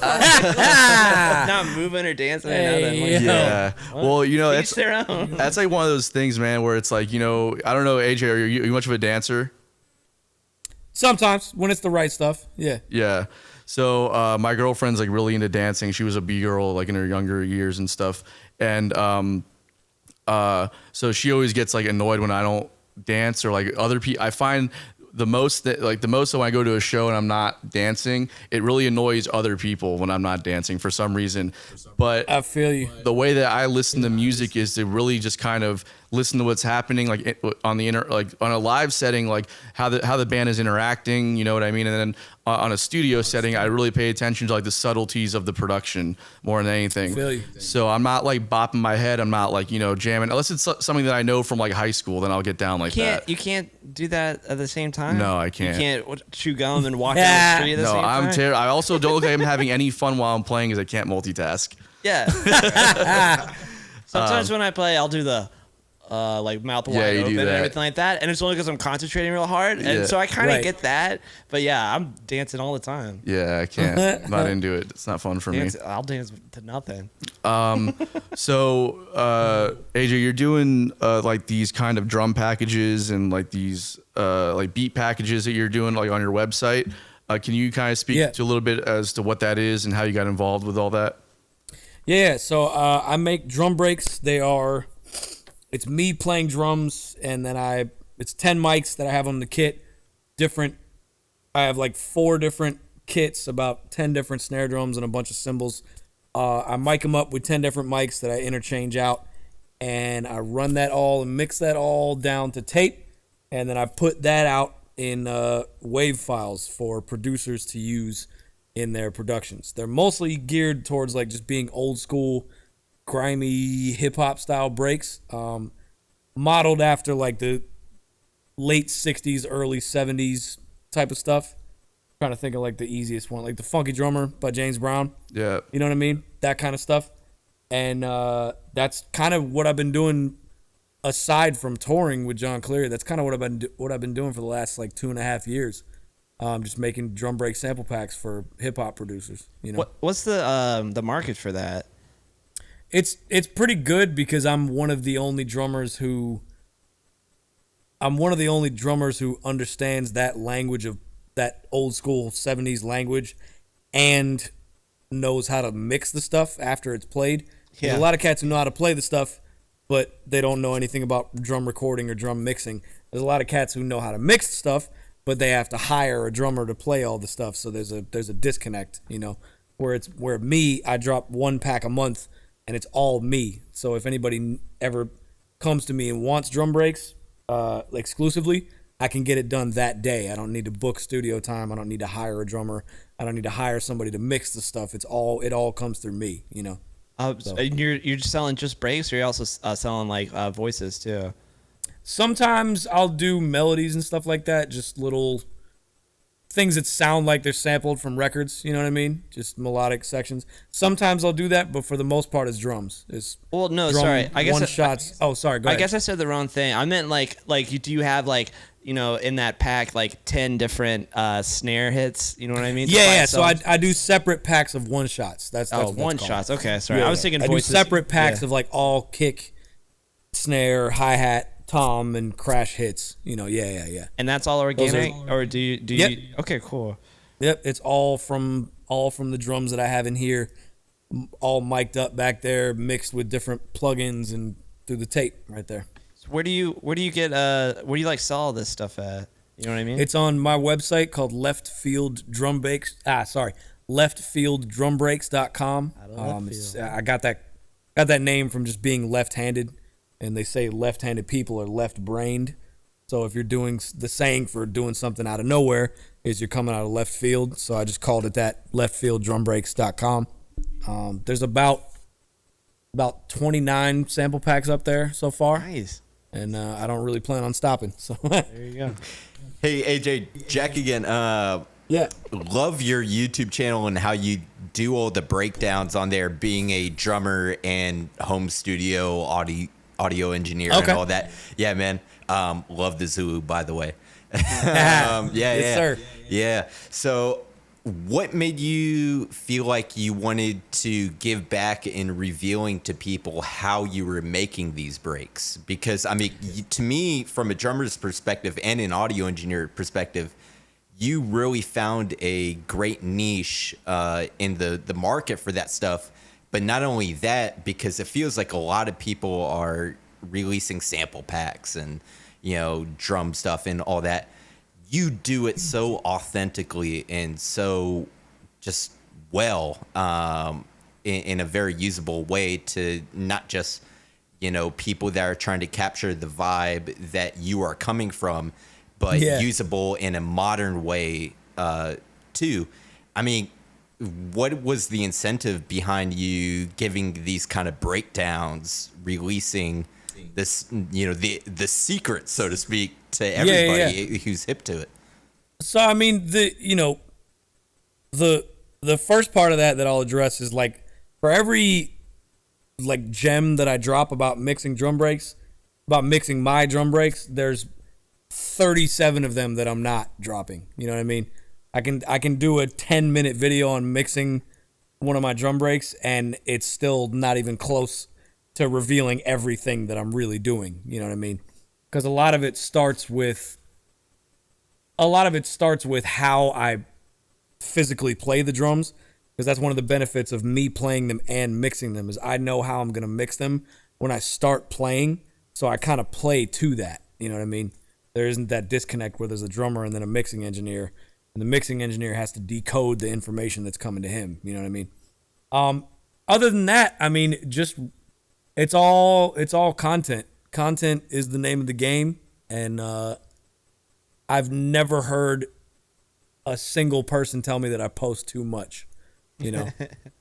not moving or dancing or nothing. Like, yeah. Well, you know, each their own. That's like one of those things, man, where it's like, you know, I don't know, AJ, are you much of a dancer? Sometimes when it's the right stuff. Yeah. Yeah. So my girlfriend's like really into dancing. She was a B-girl like in her younger years and stuff. And so she always gets like annoyed when I don't dance or like other people. I find the most when I go to a show and I'm not dancing, it really annoys other people when I'm not dancing for some reason. But I feel you. The way that I listen to music is to really just kind of listen to what's happening, like on a live setting, like how the band is interacting, you know what I mean? And then on a studio setting, I really pay attention to like the subtleties of the production more than anything. I feel you. So I'm not like bopping my head. I'm not like, you know, jamming unless it's something that I know from like high school. Then I'll get down like that. You can't do that at the same time. No, I can't. You can't chew gum and walk down the street at the same time. I'm terrible. I also don't look like I'm having any fun while I'm playing because I can't multitask. Yeah. Sometimes when I play, I'll do the like mouth wide open and everything like that, and it's only because I'm concentrating real hard, and so I kind of get that. But yeah, I'm dancing all the time. Yeah, I can't. I'm not into it. It's not fun for me. I'll dance to nothing. So AJ, you're doing like these kind of drum packages and like these like beat packages that you're doing like on your website. Can you kind of speak to a little bit as to what that is and how you got involved with all that? Yeah, so I make drum breaks. It's me playing drums, and then it's 10 mics that I have on the kit. I have like 4 different kits, about 10 different snare drums and a bunch of cymbals. I mic them up with 10 different mics that I interchange out, and I run that all and mix that all down to tape, and then I put that out in WAV files for producers to use in their productions. They're mostly geared towards like just being old school, grimy hip hop style breaks, modeled after like the late 60s, early 70s type of stuff. Trying to think of like the easiest one, like the Funky Drummer by James Brown. Yeah. You know what I mean? That kind of stuff. And that's kind of what I've been doing aside from touring with John Cleary. That's kind of what I've been doing for the last like 2.5 years. Just making drum break sample packs for hip hop producers. You know, What's the market for that? it's pretty good because I'm one of the only drummers who understands that language of that old school 70s language and knows how to mix the stuff after it's played. There's a lot of cats who know how to play the stuff, but they don't know anything about drum recording or drum mixing. There's a lot of cats who know how to mix stuff, but they have to hire a drummer to play all the stuff. So there's a disconnect, you know, where me, I drop 1 pack a month and it's all me. So if anybody ever comes to me and wants drum breaks exclusively, I can get it done that day. I don't need to book studio time. I don't need to hire a drummer. I don't need to hire somebody to mix the stuff. It all comes through me, you know. So. You're just selling just breaks, or you're also selling like voices too? Sometimes I'll do melodies and stuff like that, just little things that sound like they're sampled from records, you know what I mean? Just melodic sections. Sometimes I'll do that, but for the most part it's drums. Well, no, drum, sorry. I guess one shots. Oh, sorry, go ahead. I guess I said the wrong thing. I meant do you have like, you know, in that pack like 10 different snare hits, you know what I mean? Yeah, so I do separate packs of one shots. That's one shots. Okay, sorry. Yeah, I was thinking I voices. do separate packs of like all kick, snare, hi-hat, tom, and crash hits. You know, yeah. And that's all organic, or do you? Yep. Okay, cool. Yep, it's all from the drums that I have in here, all mic'd up back there, mixed with different plugins and through the tape right there. So where do you like sell all this stuff at? You know what I mean? It's on my website called leftfielddrumbreaks.com. I got that name from just being left-handed, and they say left-handed people are left-brained. So if you're doing the saying for doing something out of nowhere is you're coming out of left field. So I just called it that, leftfielddrumbreaks.com. There's about 29 sample packs up there so far. Nice. And I don't really plan on stopping. So there you go. Hey AJ, Jack again. yeah. Love your YouTube channel and how you do all the breakdowns on there, being a drummer and home studio audio engineer and all that. Yeah, man. Love the Zulu, by the way. Yes, sir. Yeah. So what made you feel like you wanted to give back in revealing to people how you were making these breaks? Because, I mean, to me, from a drummer's perspective and an audio engineer perspective, you really found a great niche in the market for that stuff. But not only that, because it feels like a lot of people are releasing sample packs and, you know, drum stuff and all that. You do it so authentically and so just well in a very usable way to not just, you know, people that are trying to capture the vibe that you are coming from, but usable in a modern way too. I mean, what was the incentive behind you giving these kind of breakdowns, releasing this, you know, the secret, so to speak, to everybody who's hip to it? So I mean, the first part of that I'll address is like, for every like gem that I drop about mixing drum breaks, about mixing my drum breaks, there's 37 of them that I'm not dropping. You know what I mean? I can do a 10-minute video on mixing one of my drum breaks, and it's still not even close to revealing everything that I'm really doing. You know what I mean? Because a lot of it starts with how I physically play the drums. Because that's one of the benefits of me playing them and mixing them, is I know how I'm gonna mix them when I start playing. So I kind of play to that. You know what I mean? There isn't that disconnect where there's a drummer and then a mixing engineer, and the mixing engineer has to decode the information that's coming to him. You know what I mean? Other than that, I mean, just It's all content. Content is the name of the game, and I've never heard a single person tell me that I post too much. You know,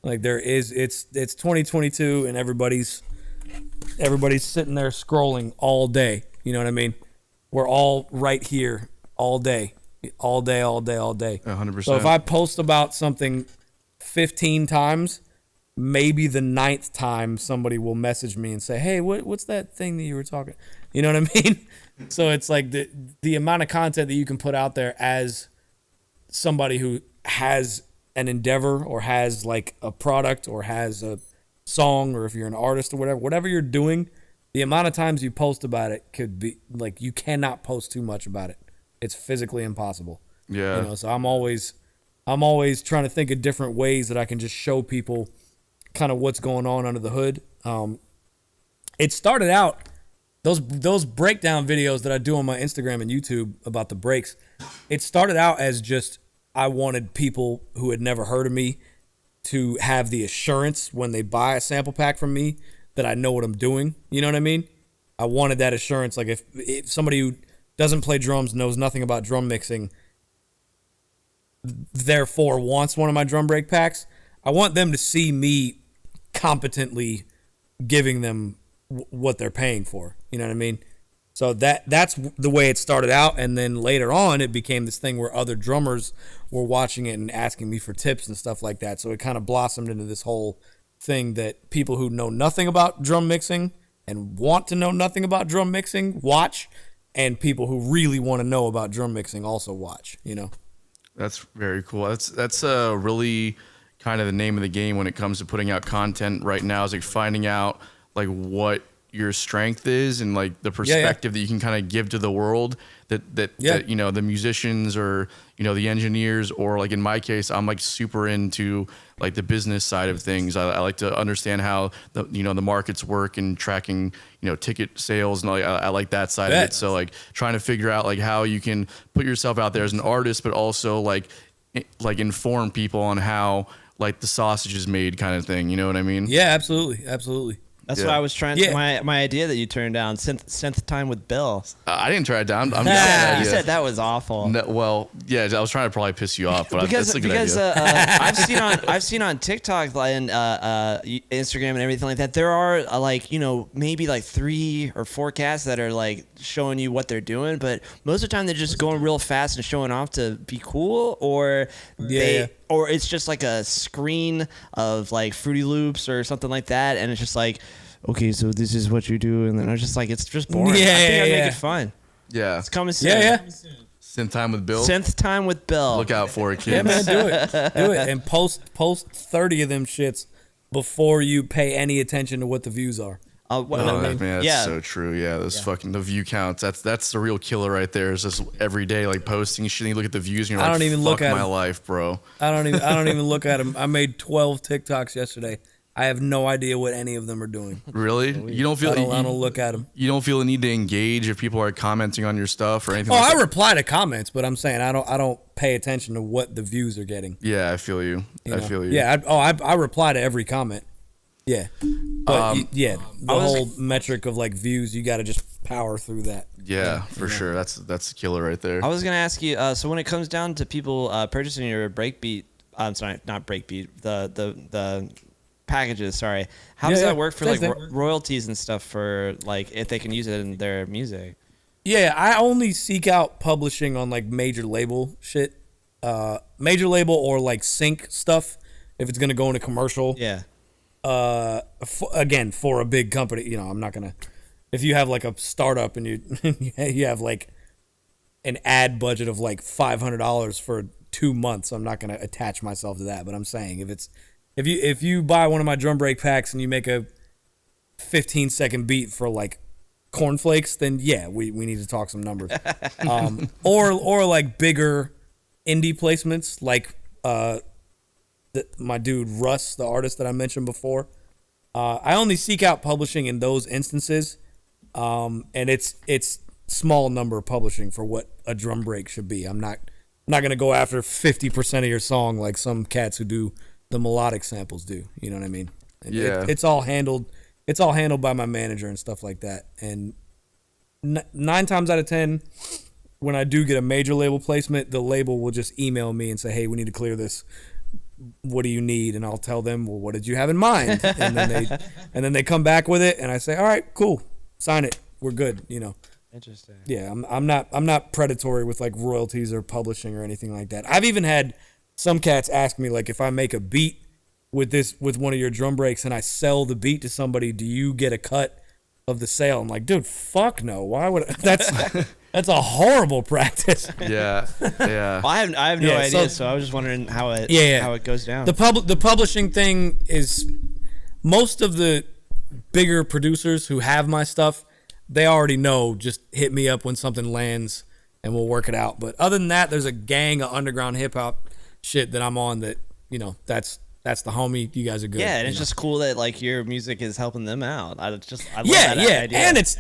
like it's 2022, and everybody's sitting there scrolling all day. You know what I mean? We're all right here all day, all day, all day, all day. 100%. So if I post about something 15 times, maybe the 9th time somebody will message me and say, hey, what's that thing that you were talking? You know what I mean? So it's like the amount of content that you can put out there as somebody who has an endeavor or has like a product or has a song, or if you're an artist or whatever you're doing, the amount of times you post about it could be like, you cannot post too much about it. It's physically impossible. Yeah. You know, so I'm always trying to think of different ways that I can just show people kind of what's going on under the hood. It started out, those breakdown videos that I do on my Instagram and YouTube about the breaks, it started out as just, I wanted people who had never heard of me to have the assurance when they buy a sample pack from me that I know what I'm doing. You know what I mean? I wanted that assurance. Like if somebody who doesn't play drums, knows nothing about drum mixing, therefore wants one of my drum break packs, I want them to see me competently giving them what they're paying for. You know what I mean? So that's the way it started out, and then later on it became this thing where other drummers were watching it and asking me for tips and stuff like that. So it kind of blossomed into this whole thing that people who know nothing about drum mixing and want to know nothing about drum mixing watch, and people who really want to know about drum mixing also watch, you know? That's very cool. That's really kind of the name of the game when it comes to putting out content right now, is like finding out like what your strength is and like the perspective that you can kind of give to the world that you know, the musicians or, you know, the engineers, or like in my case, I'm like super into like the business side of things. I like to understand how the, you know, the markets work and tracking, you know, ticket sales, and I like that side of it. So like trying to figure out like how you can put yourself out there as an artist, but also like inform people on how like the sausage is made, kind of thing. You know what I mean? Yeah, absolutely. Absolutely. That's what I was trying to, my idea that you turned down, synth time with Bill. I didn't try it down. I'm You said that was awful. No, well, yeah, I was trying to probably piss you off, but that's a good idea. I've seen on TikTok and Instagram and everything like that, there are like, you know, maybe like 3 or 4 casts that are like showing you what they're doing, but most of the time they're just going real fast and showing off to be cool, or or it's just like a screen of like Fruity Loops or something like that, and it's just like, okay, so this is what you do, and then I was just like, it's just boring. I think I'd make it fun. Yeah. It's coming soon. Synth time with Bill. Synth time with Bill. Look out for it, kids. Yeah, man, do it, and post 30 of them shits before you pay any attention to what the views are. Man, that's so true. Yeah, those fucking the view counts. That's the real killer right there. Is just every day like posting shit. And you look at the views and you're like, I don't even look at my life, bro. I don't even look at them. I made 12 TikToks yesterday. I have no idea what any of them are doing. Really? You don't feel? I don't look at them. You don't feel the need to engage if people are commenting on your stuff or anything? I reply to comments, but I'm saying I don't pay attention to what the views are getting. Yeah, I feel you. I feel you. Yeah. I reply to every comment. Yeah. But the whole metric of like views, you got to just power through that. Yeah, for sure. That's a killer right there. I was gonna ask you. So when it comes down to people purchasing your breakbeat, I'm sorry, not breakbeat. The packages. Sorry. How does that work for like royalties and stuff for like if they can use it in their music? Yeah, I only seek out publishing on like major label shit, major label or like sync stuff. If it's gonna go in a commercial. Yeah. Again, for a big company, you know, I'm not gonna. If you have like a startup and you have like an ad budget of like $500 for 2 months, I'm not gonna attach myself to that. But I'm saying if you buy one of my drum break packs and you make a 15-second beat for like cornflakes, then yeah, we need to talk some numbers. Or like bigger indie placements, like my dude Russ, the artist that I mentioned before. I only seek out publishing in those instances, and it's small number publishing for what a drum break should be. I'm not gonna go after 50% of your song like some cats who do the melodic samples do. You know what I mean? And it's all handled it's all handled by my manager and stuff like that. And 9 times out of 10, when I do get a major label placement, the label will just email me and say, hey, we need to clear this. What do you need? And I'll tell them, well, what did you have in mind? And then they come back with it, and I say, all right, cool, sign it, we're good. Interesting. Yeah, I'm not predatory with like royalties or publishing or anything like that. I've even had some cats ask me, like, if I make a beat with one of your drum breaks and I sell the beat to somebody, do you get a cut of the sale? I'm like, dude, fuck no. Why would that's a horrible practice. Yeah. Well, I have no idea, so I was just wondering how it goes down. The publishing thing is, most of the bigger producers who have my stuff, they already know, just hit me up when something lands and we'll work it out. But other than that, there's a gang of underground hip hop shit that I'm on that, that's the homie. You guys are good. Yeah, and it's just cool that like your music is helping them out. I love that idea. And it's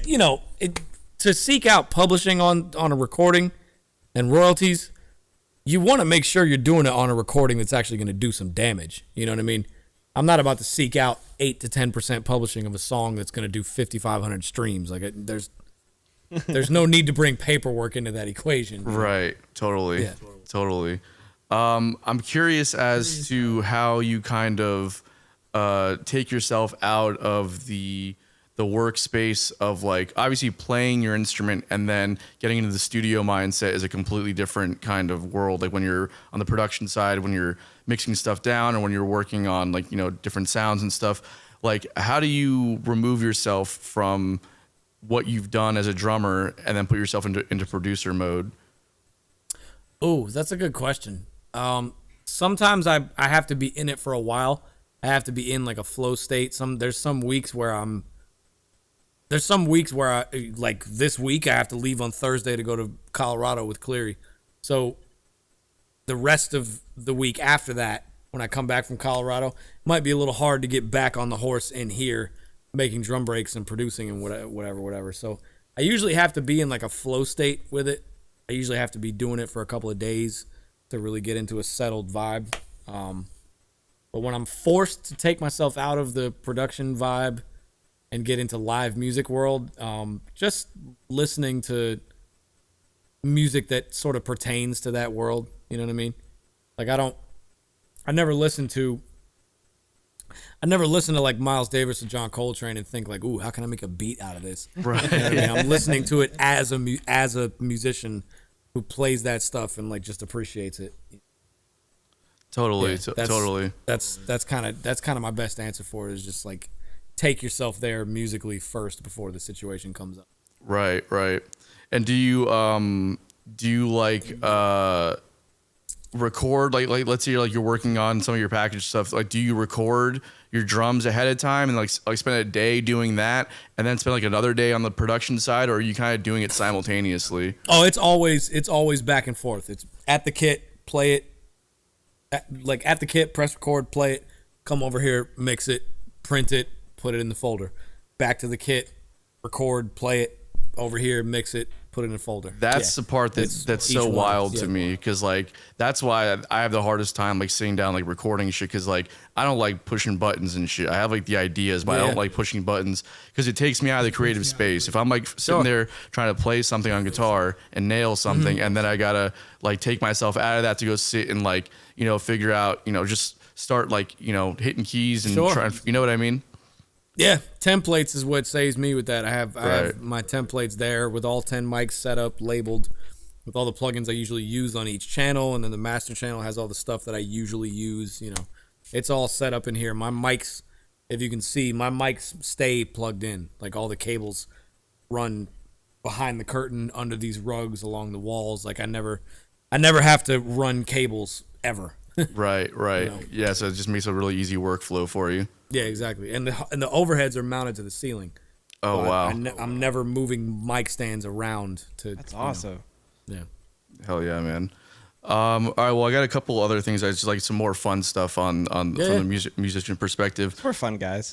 to seek out publishing on a recording and royalties, you want to make sure you're doing it on a recording that's actually going to do some damage. You know what I mean? I'm not about to seek out 8 to 10% publishing of a song that's going to do 5,500 streams. Like there's no need to bring paperwork into that equation. Right. Totally. Yeah. Totally. I'm curious as to how you kind of take yourself out of the workspace of, like, obviously playing your instrument and then getting into the studio mindset is a completely different kind of world. Like when you're on the production side, when you're mixing stuff down, or when you're working on like, different sounds and stuff, like how do you remove yourself from what you've done as a drummer and then put yourself into producer mode? Oh, that's a good question. Sometimes I have to be in it for a while. I have to be in like a flow state. There's some weeks where I, like this week, I have to leave on Thursday to go to Colorado with Cleary. So the rest of the week after that, when I come back from Colorado, it might be a little hard to get back on the horse in here, making drum breaks and producing and whatever. So I usually have to be in like a flow state with it. I usually have to be doing it for a couple of days to really get into a settled vibe. But when I'm forced to take myself out of the production vibe and get into live music world, just listening to music that sort of pertains to that world. You know what I mean? Like I never listen to like Miles Davis or John Coltrane and think like, ooh, how can I make a beat out of this? Right. You know what I mean? I'm listening to it as a musician who plays that stuff and like just appreciates it. Totally. Yeah, Totally. That's kind of my best answer for it, is just like take yourself there musically first before the situation comes up. Right. And do you like record like let's say you're working on some of your package stuff, like do you record your drums ahead of time and like spend a day doing that and then spend like another day on the production side, or are you kind of doing it simultaneously? Oh, it's always back and forth. It's at the kit, play it, at the kit, press record, play it, come over here, mix it, print it, put it in the folder. Back to the kit, record, play it, over here, mix it, put it in a folder. That's the part that's so wild to me, because like that's why I have the hardest time like sitting down like recording shit, because like I don't like pushing buttons and shit. I have like the ideas, but I don't like pushing buttons because it takes me out of the creative space. If I'm like sitting there trying to play something on guitar and nail something, and then I gotta like take myself out of that to go sit and like figure out just start like hitting keys and trying, you know what I mean? Yeah, templates is what saves me with that. I have my templates there with all 10 mics set up, labeled, with all the plugins I usually use on each channel, and then the master channel has all the stuff that I usually use. It's all set up in here. My mics, if you can see, my mics stay plugged in. Like all the cables run behind the curtain under these rugs along the walls. Like I never have to run cables ever. Right. Yeah, so it just makes a really easy workflow for you. Yeah, exactly. And the overheads are mounted to the ceiling. Oh, wow. I'm never moving mic stands around to. That's awesome. Yeah. Hell yeah, man. All right, well, I got a couple other things. I just like some more fun stuff from the musician perspective. We're fun guys.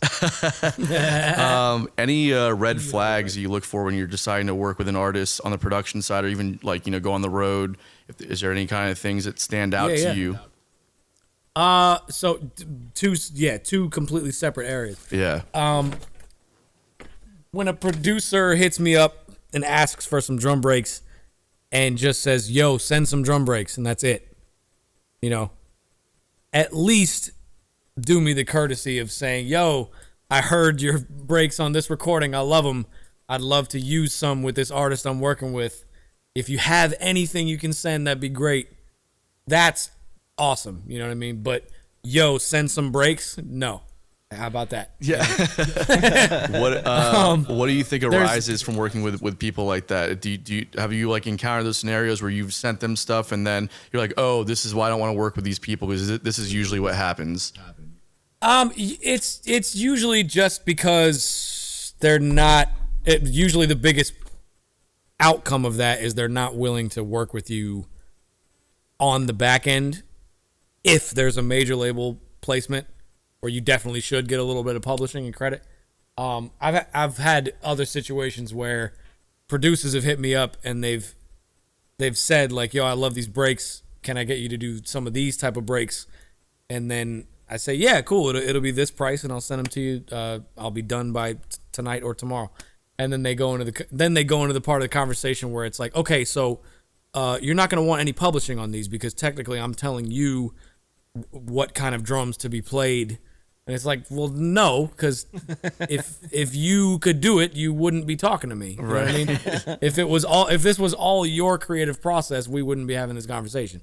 Any red flags you look for when you're deciding to work with an artist on the production side, or even like go on the road? Is there any kind of things that stand out to you? So two completely separate areas. Yeah. when a producer hits me up and asks for some drum breaks and just says, yo, send some drum breaks, and that's it, you know, at least do me the courtesy of saying, yo, I heard your breaks on this recording. I love them. I'd love to use some with this artist I'm working with. If you have anything you can send, that'd be great. That's awesome. You know what I mean? But, yo, send some breaks? No. How about that? Yeah. What do you think arises from working with people like that? Do you have you like encountered those scenarios where you've sent them stuff and then you're like, oh, this is why I don't want to work with these people because this is usually what happens? It's usually just because they're not. Usually the biggest outcome of that is they're not willing to work with you on the back end if there's a major label placement where you definitely should get a little bit of publishing and credit. I've had other situations where producers have hit me up and they've said like, yo, I love these breaks. Can I get you to do some of these type of breaks? And then I say, yeah, cool. It'll be this price and I'll send them to you. I'll be done by tonight or tomorrow. And then they go into the part of the conversation where it's like, okay, so you're not going to want any publishing on these because technically I'm telling you what kind of drums to be played. And it's like, well, no, because if you could do it, you wouldn't be talking to me. You know what I mean? If this was all your creative process, we wouldn't be having this conversation.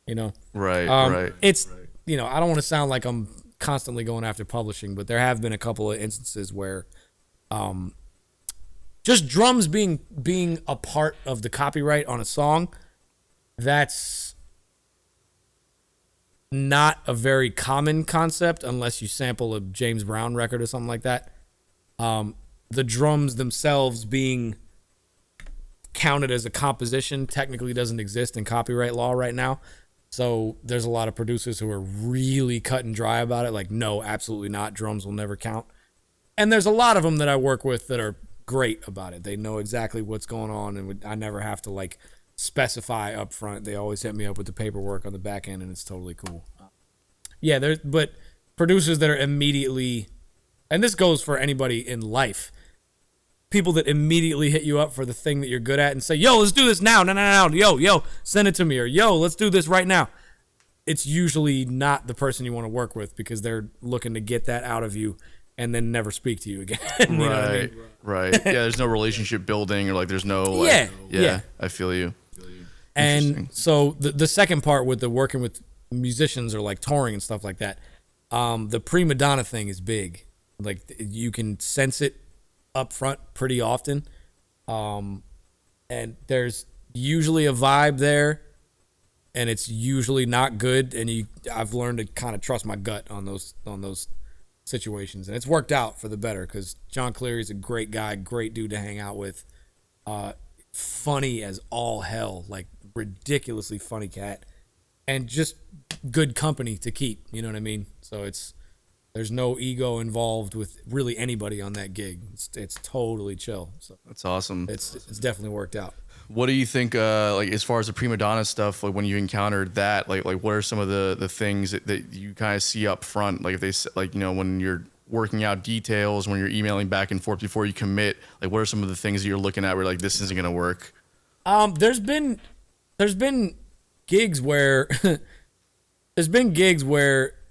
You know? Right. It's you know, I don't want to sound like I'm constantly going after publishing, but there have been a couple of instances where just drums being a part of the copyright on a song, that's not a very common concept unless you sample a James Brown record or something like that. The drums themselves being counted as a composition technically doesn't exist in copyright law right now. So there's a lot of producers who are really cut and dry about it. Like, no, absolutely not. Drums will never count. And there's a lot of them that I work with that are great about it. They know exactly what's going on, and I never have to like specify up front. They always hit me up with the paperwork on the back end, and it's totally cool. Yeah, but producers that are immediately, and this goes for anybody in life, people that immediately hit you up for the thing that you're good at and say, yo, let's do this now. No. Yo, send it to me. Or, yo, let's do this right now. It's usually not the person you want to work with because they're looking to get that out of you and then never speak to you again. You know what I mean? Right. Yeah, there's no relationship building or like there's no like, yeah. I feel you. And so the second part with the working with musicians or like touring and stuff like that, the prima donna thing is big. Like you can sense it up front pretty often. And there's usually a vibe there and it's usually not good. And I've learned to kind of trust my gut on those situations, and it's worked out for the better because John Cleary's a great guy, great dude to hang out with, funny as all hell, like ridiculously funny cat, and just good company to keep, you know what I mean? So there's no ego involved with really anybody on that gig. It's totally chill. So that's awesome. It's definitely worked out. What do you think, like as far as the prima donna stuff, like when you encountered that, like what are some of the things that you kind of see up front? Like if they, like, you know, when you're working out details, when you're emailing back and forth before you commit, like what are some of the things that you're looking at where like this isn't going to work? There's been gigs where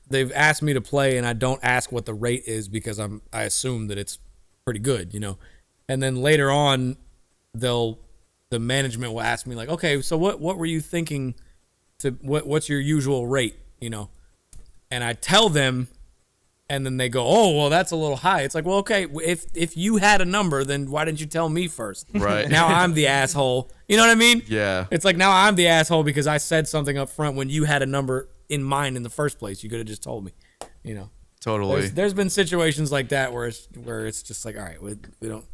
they've asked me to play and I don't ask what the rate is because I assume that it's pretty good, you know? And then later on the management will ask me like, okay, so what were you thinking what's your usual rate, you know? And I tell them, and then they go, oh, well, that's a little high. It's like, well, okay, if you had a number, then why didn't you tell me first? Right. Now I'm the asshole. You know what I mean? Yeah. It's like now I'm the asshole because I said something up front when you had a number in mind in the first place. You could have just told me, you know? Totally. There's been situations like that where it's just like, all right, we don't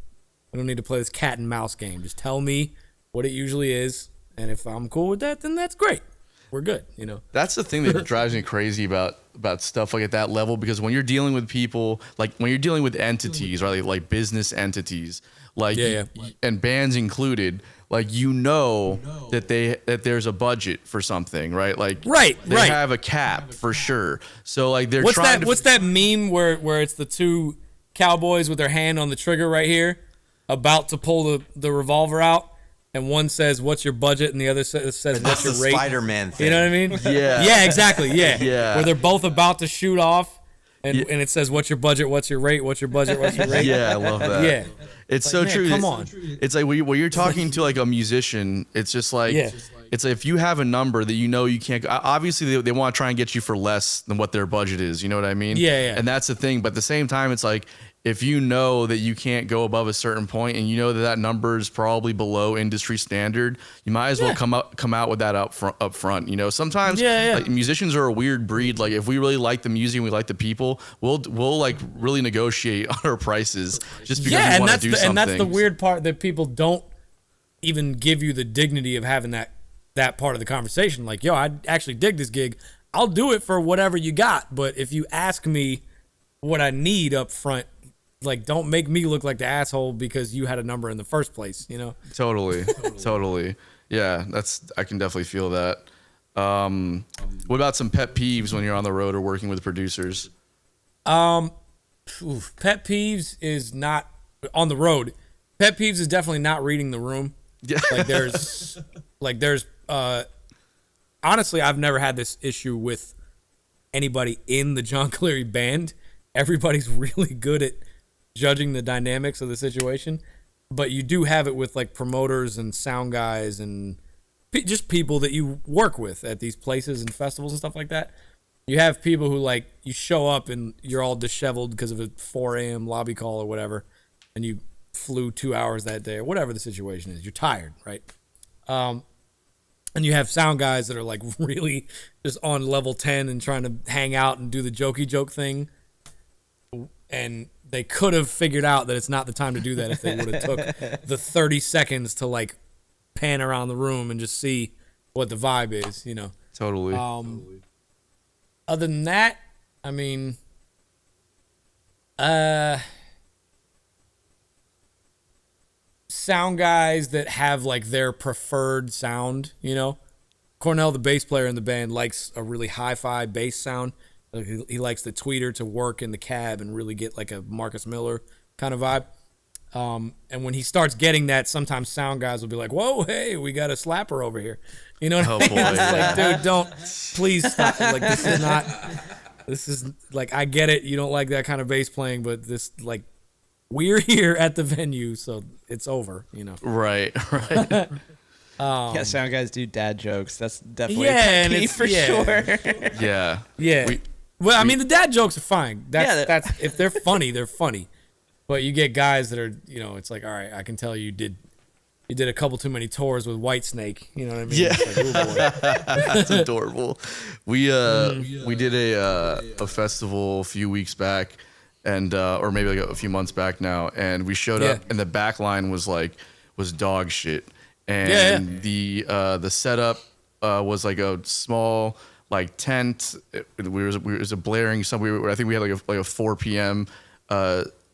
need to play this cat and mouse game. Just tell me what it usually is, and if I'm cool with that, then that's great. We're good, you know. That's the thing that drives me crazy about stuff like at that level, because when you're dealing with people, like when you're dealing with entities, right, like business entities, like and bands included, like you know that there's a budget for something, right? Like they have a cap for sure. So like they're what's that meme where it's the two cowboys with their hand on the trigger right here? about to pull the revolver out, and one says, "What's your budget?" and the other says, "What's your rate?" Spider-Man thing. You know what I mean? Yeah. Yeah, exactly. Yeah. Yeah. Where they're both about to shoot off, and it says, "What's your budget? What's your rate? What's your budget? What's your rate?" Yeah, I love that. Yeah. It's Like, so man, true. come on. It's like when you're talking to like a musician, it's just like, Yeah. it's like if you have a number that you know you can't, obviously they want to try and get you for less than what their budget is. You know what I mean? Yeah, yeah. And that's the thing. But at the same time, it's like, if you know that you can't go above a certain point and you know that number is probably below industry standard, you might as well come out with that up front. You know, sometimes like musicians are a weird breed. Like if we really like the music and we like the people, we'll like really negotiate on our prices just because we want to do something. And that's the weird part, that people don't even give you the dignity of having that part of the conversation. Like, yo, I actually dig this gig. I'll do it for whatever you got. But if you ask me what I need up front, like, don't make me look like the asshole because you had a number in the first place, you know? Totally. Yeah, I can definitely feel that. What about some pet peeves when you're on the road or working with producers? Pet peeves is not on the road. Pet peeves is definitely not reading the room. Yeah. there's honestly, I've never had this issue with anybody in the John Cleary band. Everybody's really good at judging the dynamics of the situation, but you do have it with like promoters and sound guys and just people that you work with at these places and festivals and stuff like that. You have people who, like, you show up and you're all disheveled because of a 4 a.m. lobby call or whatever, and you flew 2 hours that day or whatever the situation is. You're tired, right? And you have sound guys that are like really just on level 10 and trying to hang out and do the jokey joke thing, and they could have figured out that it's not the time to do that if they would have took the 30 seconds to like pan around the room and just see what the vibe is, you know. Totally. Other than that, I mean, sound guys that have like their preferred sound, you know. Cornell, the bass player in the band, likes a really hi-fi bass sound. He likes the tweeter to work in the cab and really get like a Marcus Miller kind of vibe. And when he starts getting that, sometimes sound guys will be like, "Whoa, hey, we got a slapper over here." You know what I mean? Boy, It's yeah. like, dude, don't, please stop. Like, this is like, I get it. You don't like that kind of bass playing, but this, like, we're here at the venue, so it's over, you know? Right. Yeah, sound guys do dad jokes. That's definitely Yeah, a pet and peeve it's- for yeah. sure. Yeah. Yeah. Well, I mean, the dad jokes are fine. That's if they're funny, they're funny. But you get guys that are, you know, it's like, all right, I can tell you did a couple too many tours with Whitesnake. You know what I mean? Yeah. It's like, oh, boy. That's adorable. We did a festival a few weeks back, and or maybe like a few months back now, and we showed up, and the back line was dog shit, and the setup was like a small like tent. It was a blaring. I think we had like a 4 p.m.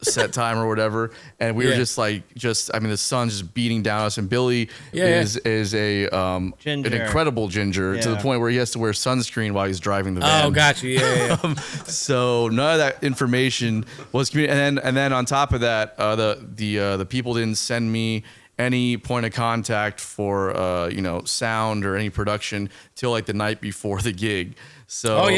Set time or whatever, and we were just I mean, the sun's just beating down us, and Billy is a an incredible ginger to the point where he has to wear sunscreen while he's driving the van. Oh, gotcha. Yeah. So none of that information was communicated, and then on top of that, the people didn't send me any point of contact for sound or any production till like the night before the gig. So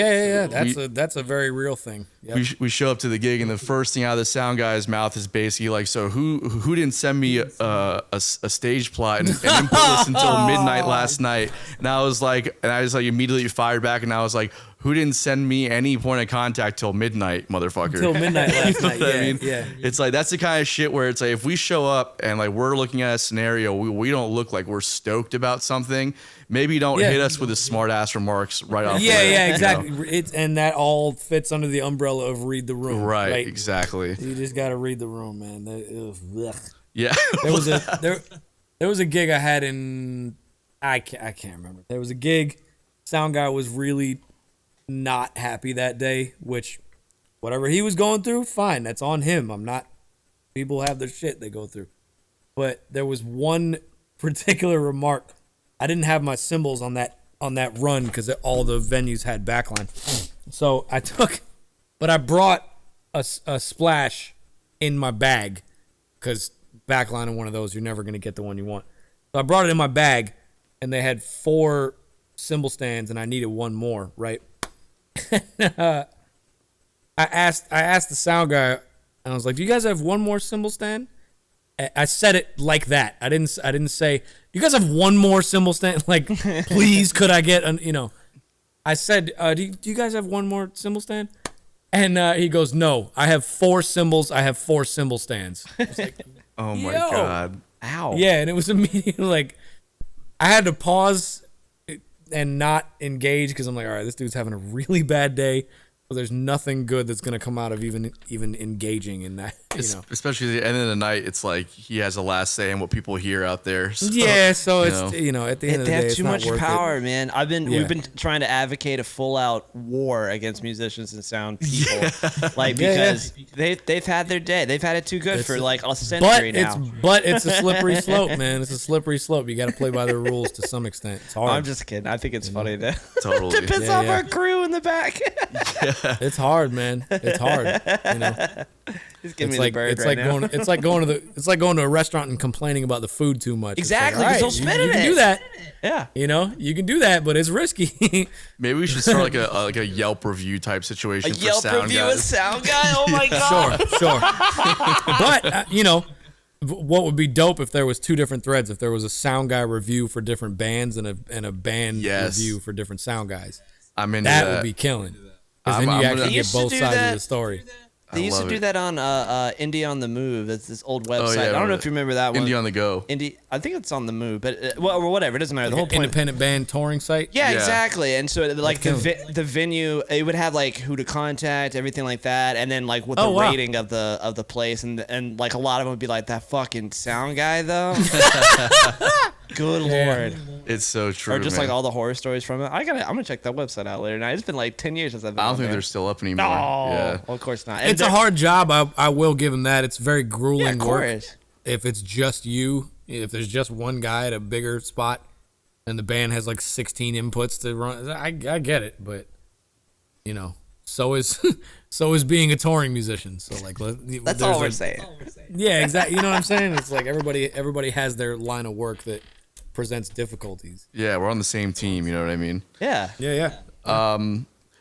That's a very real thing. Yep. we show up to the gig, and the first thing out of the sound guy's mouth is basically like, "So who didn't send me a stage plot and input this until midnight last night?" And I was like immediately fired back, and I was like, "Who didn't send me any point of contact till midnight, motherfucker?" Till midnight last night. I mean, yeah. It's like, that's the kind of shit where it's like, if we show up and like we're looking at a scenario, we don't look like we're stoked about something. Maybe don't hit us with the smart ass remarks right off. Yeah, exactly. And that all fits under the umbrella of read the room. Right, exactly. You just got to read the room, man. Yeah. There was a gig I had in, I can't remember. There was a gig. Sound guy was really not happy that day, which whatever he was going through, fine. That's on him. I'm not. People have their shit they go through. But there was one particular remark. I didn't have my cymbals on that run because all the venues had backline. So I brought a splash in my bag because backline of one of those, you're never going to get the one you want. So I brought it in my bag, and they had 4 cymbal stands, and I needed one more, right? I asked the sound guy, and I was like, "Do you guys have one more cymbal stand?" I said it like that. I didn't say, "You guys have one more cymbal stand?" Like, please, could I get an, I said, do you guys have one more cymbal stand? And he goes, "No, I have 4 cymbals. I have 4 cymbal stands." I was like, Oh my Yo. God. Ow. yeah, and it was immediately like, I had to pause and not engage because I'm like, all right, this dude's having a really bad day. But there's nothing good that's gonna come out of even engaging in that. Especially at the end of the night, it's like he has a last say in what people hear out there. So, Yeah, so it's know. at the end of They the day, have it's too not much worth power, man. Yeah. We've been trying to advocate a full out war against musicians and sound people, like Yeah, because they've had their day. They've had it too good for like a But century now. it's a slippery slope, man. It's a slippery slope. You got to play by the rules to some extent. It's hard. I'm just kidding. I think it's funny to Totally. to piss Yeah, off yeah. our crew in the back. It's hard, man. It's hard. Just give It's me like the bird it's right like now. going to a restaurant and complaining about the food too much. It's like, Exactly, all 'cause they'll you spit in can it. do that. Yeah. You can do that, but it's risky. Maybe we should start like a Yelp review type A situation for Yelp sound review guys. of sound guy. Oh my god. Sure. But what would be dope if there was 2 different threads? If there was a sound guy review for different bands and a band Yes. review for different sound guys. I'm into That that. would be killing. Because then I'm you gonna- actually They get used to both do sides that. of the story. They used to love do it. that on Indie on the Move. That's this old website. Oh, yeah, I don't know remember if you remember that one. Indie on the go. Indie. I think it's on the Move, but or whatever. It doesn't matter. The whole point. Independent band touring site. Yeah, Yeah. exactly. And so like That's the venue, it would have like who to contact, everything like that, and then like what the Oh, wow. rating of the place, and like a lot of them would be like that fucking sound guy though. Good lord. It's so true. Or just man. like all the horror stories from it. I'm gonna check that website out later. Now it's been like 10 years since I've been. I don't on think there. they're still up anymore. No, Yeah. well, of course not. And It's a they're- hard job. I will give them that. It's very grueling Yeah, of work. course. If it's just you, if there's just one guy at a bigger spot, and the band has like 16 inputs to run, I get it. But so is so is being a touring musician. So like, That's all we're saying. Yeah, exactly. You know what I'm saying? It's like everybody has their line of work that presents difficulties. Yeah, we're on the same team. You know what I mean? Yeah. Yeah.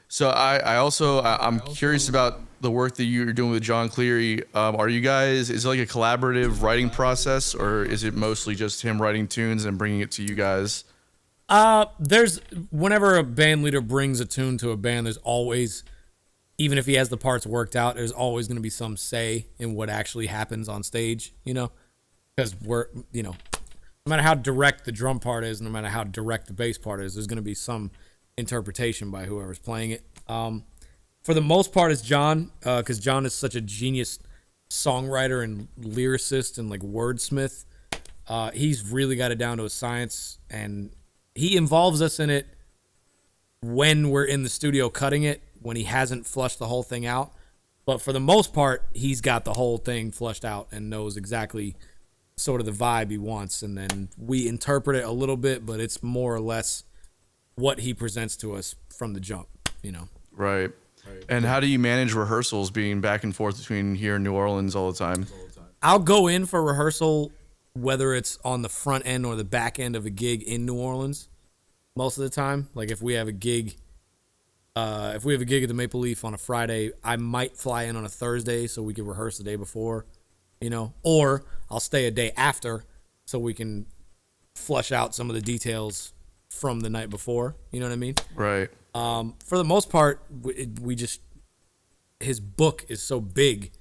So I'm curious about the work that you're doing with John Cleary. Are you guys? Is it like a collaborative writing process, or is it mostly just him writing tunes and bringing it to you guys? There's whenever a band leader brings a tune to a band, there's always, even if he has the parts worked out, there's always going to be some say in what actually happens on stage, because no matter how direct the drum part is, no matter how direct the bass part is, there's going to be some interpretation by whoever's playing it. For the most part, it's John, because John is such a genius songwriter and lyricist and like wordsmith. He's really got it down to a science, and he involves us in it when we're in the studio cutting it, when he hasn't flushed the whole thing out. But for the most part, he's got the whole thing flushed out and knows exactly sort of the vibe he wants. And then we interpret it a little bit, but it's more or less what he presents to us from the jump, Right. And how do you manage rehearsals being back and forth between here and New Orleans all the time? I'll go in for rehearsal, whether it's on the front end or the back end of a gig in New Orleans most of the time. Like if we have a gig at the Maple Leaf on a Friday, I might fly in on a Thursday so we can rehearse the day before, or I'll stay a day after so we can flush out some of the details from the night before. You know what I mean? Right. For the most part, his book is so big,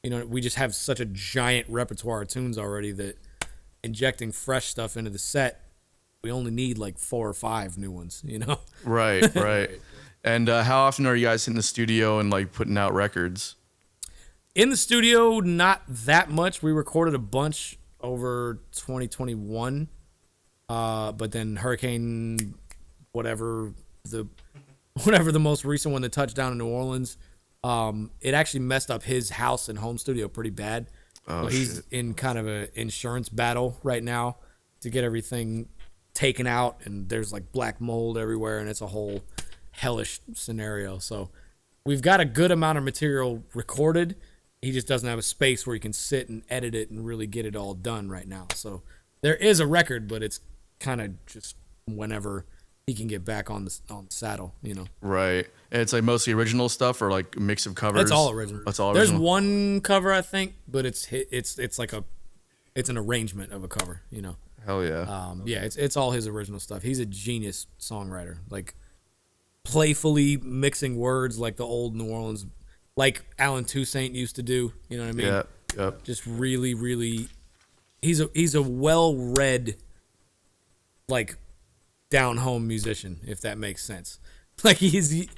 we just have such a giant repertoire of tunes already that injecting fresh stuff into the set, we only need like 4 or 5 new ones, Right. Right. And how often are you guys in the studio and like putting out records? In the studio, not that much. We recorded a bunch over 2021, but then Hurricane, whatever the most recent one that touched down in New Orleans, it actually messed up his house and home studio pretty bad. Oh, So he's shit. in kind of an insurance battle right now to get everything taken out, and there's like black mold everywhere, and it's a whole hellish scenario. So we've got a good amount of material recorded. he just doesn't have a space where he can sit and edit it and really get it all done right now. So there is a record, but it's kind of just whenever he can get back on the saddle, you know. Right. And it's like mostly original stuff or like a mix of covers. That's all original. That's all There's original. one cover I think, but it's like it's an arrangement of a cover, you know. Hell yeah. Yeah, it's all his original stuff. He's a genius songwriter, like playfully mixing words like the old New Orleans, like Alan Toussaint used to do. You know what I mean? Yeah. Yep. Just really, really, he's a well-read, like down home musician, if that makes sense. Like he's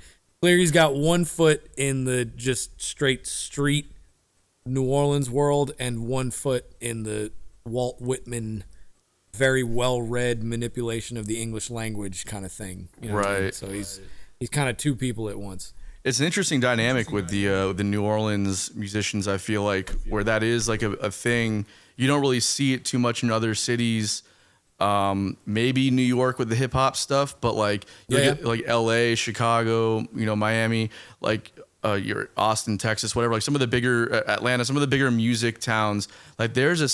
got 1 foot in the just straight street New Orleans world and 1 foot in the Walt Whitman very well-read manipulation of the English language kind of thing. You know what I mean? Right. So he's kind of two people at once. It's an interesting dynamic with the New Orleans musicians. I feel like where that is like a thing. You don't really see it too much in other cities. Maybe New York with the hip hop stuff, but like like L.A., Chicago, you know, Miami, like your Austin, Texas, whatever. Like some of the bigger Atlanta, some of the bigger music towns. Like there's a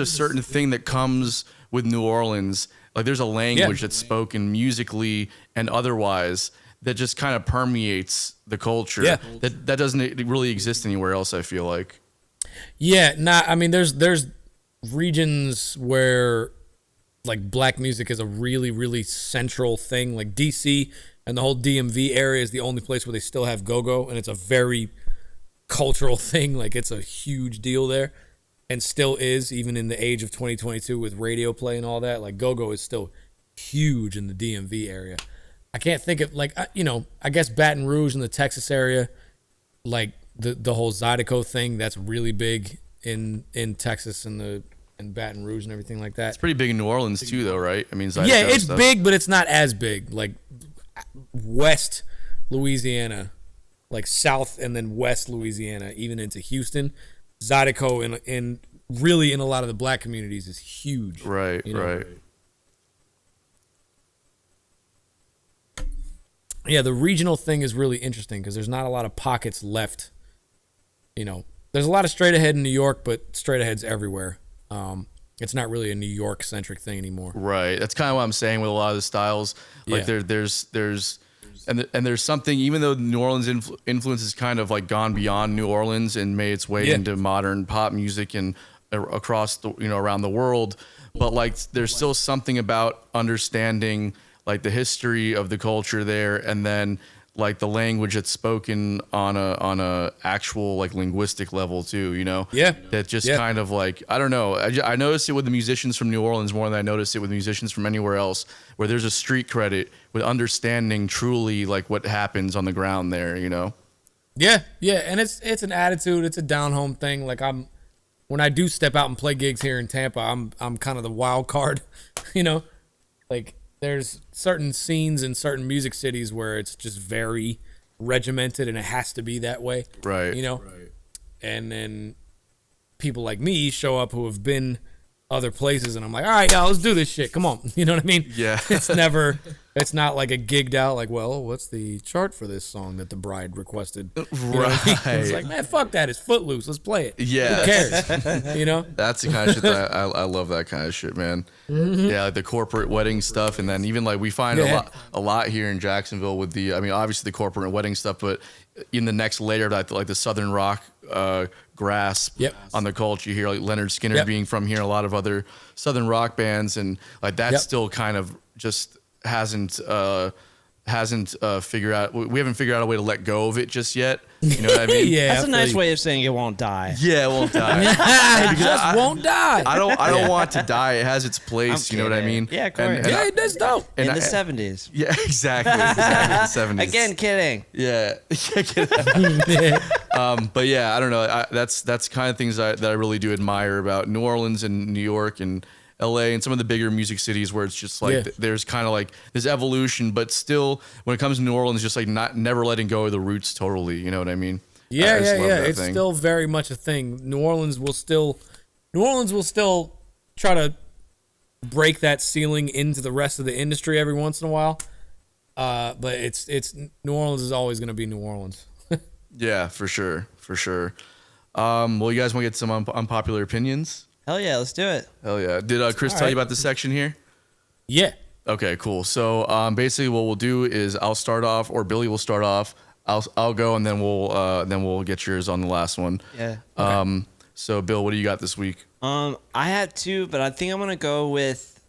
certain thing that comes with New Orleans. Like there's a language that's spoken musically and otherwise that just kind of permeates the culture. Yeah. That doesn't really exist anywhere else, I feel like. Yeah, I mean, there's regions where like black music is a really, really central thing. Like DC and the whole DMV area is the only place where they still have go-go, and it's a very cultural thing. Like it's a huge deal there, and still is, even in the age of 2022 with radio play and all that. Like go-go is still huge in the DMV area. I can't think of, like, you know, I guess Baton Rouge in the Texas area, like the whole Zydeco thing, that's really big in Texas and Baton Rouge and everything like that. It's pretty big in New Orleans too, though, right? I mean, Zydeco Yeah, it's stuff. big, but it's not as big. Like West Louisiana, like South and then West Louisiana, even into Houston, Zydeco in really in a lot of the black communities is huge. Right, you know? right. Yeah, the regional thing is really interesting because there's not a lot of pockets left. You know, there's a lot of straight ahead in New York, but straight ahead's everywhere. It's not really a New York centric thing anymore. Right. That's kind of what I'm saying with a lot of the styles. Like there's something, even though New Orleans influence has kind of like gone beyond New Orleans and made its way into modern pop music and across the, you know, around the world, but like there's still something about understanding like the history of the culture there, and then like the language that's spoken on a actual like linguistic level too, you know? Yeah. That just kind of like, I don't know. I noticed it with the musicians from New Orleans more than I noticed it with musicians from anywhere else, where there's a street credit with understanding truly like what happens on the ground there, you know? Yeah, and it's an attitude, it's a down home thing. Like when I do step out and play gigs here in Tampa, I'm kind of the wild card, you know? Like there's certain scenes in certain music cities where it's just very regimented and it has to be that way. Right. You know? Right. And then people like me show up who have been other places and I'm like, all right, y'all, let's do this shit. Come on. You know what I mean? Yeah. It's not like a gigged out, like, well, what's the chart for this song that the bride requested? You know what I mean? It's like, man, fuck that. It's Footloose. Let's play it. Yeah. Who cares? You know? That's the kind of shit that I love that kind of shit, man. Mm-hmm. Yeah, like the corporate wedding stuff, and then even like we find a lot here in Jacksonville with the, I mean, obviously the corporate wedding stuff, but in the next layer of that, like the Southern rock grasp on the culture, you hear like Leonard Skinner being from here, a lot of other Southern rock bands, and like that still kind of just hasn't figured out. We haven't figured out a way to let go of it just yet. You know what I mean? Yeah, That's a nice way of saying it won't die. Yeah, it won't die. It just won't die. I don't want to die. It has its place. You know what I mean? Yeah, of course. Yeah, that's dope. In the 70s. Yeah, exactly. The 70s. Again, kidding. Yeah. But yeah, I don't know. That's kind of things that I really do admire about New Orleans and New York and LA and some of the bigger music cities where it's just like there's kind of like this evolution, but still when it comes to New Orleans, just like never letting go of the roots totally. You know what I mean? Yeah. It's still very much a thing. New Orleans will still try to break that ceiling into the rest of the industry every once in a while. But it's New Orleans is always going to be New Orleans. Yeah, for sure. Well, you guys want to get some unpopular opinions? Hell yeah, let's do it. Hell yeah. Did Chris tell you about this section here? Yeah. Okay, cool. So basically, what we'll do is I'll start off, or Billy will start off. I'll go, and then we'll get yours on the last one. Yeah. So Bill, what do you got this week? I had two, but I think I'm gonna go with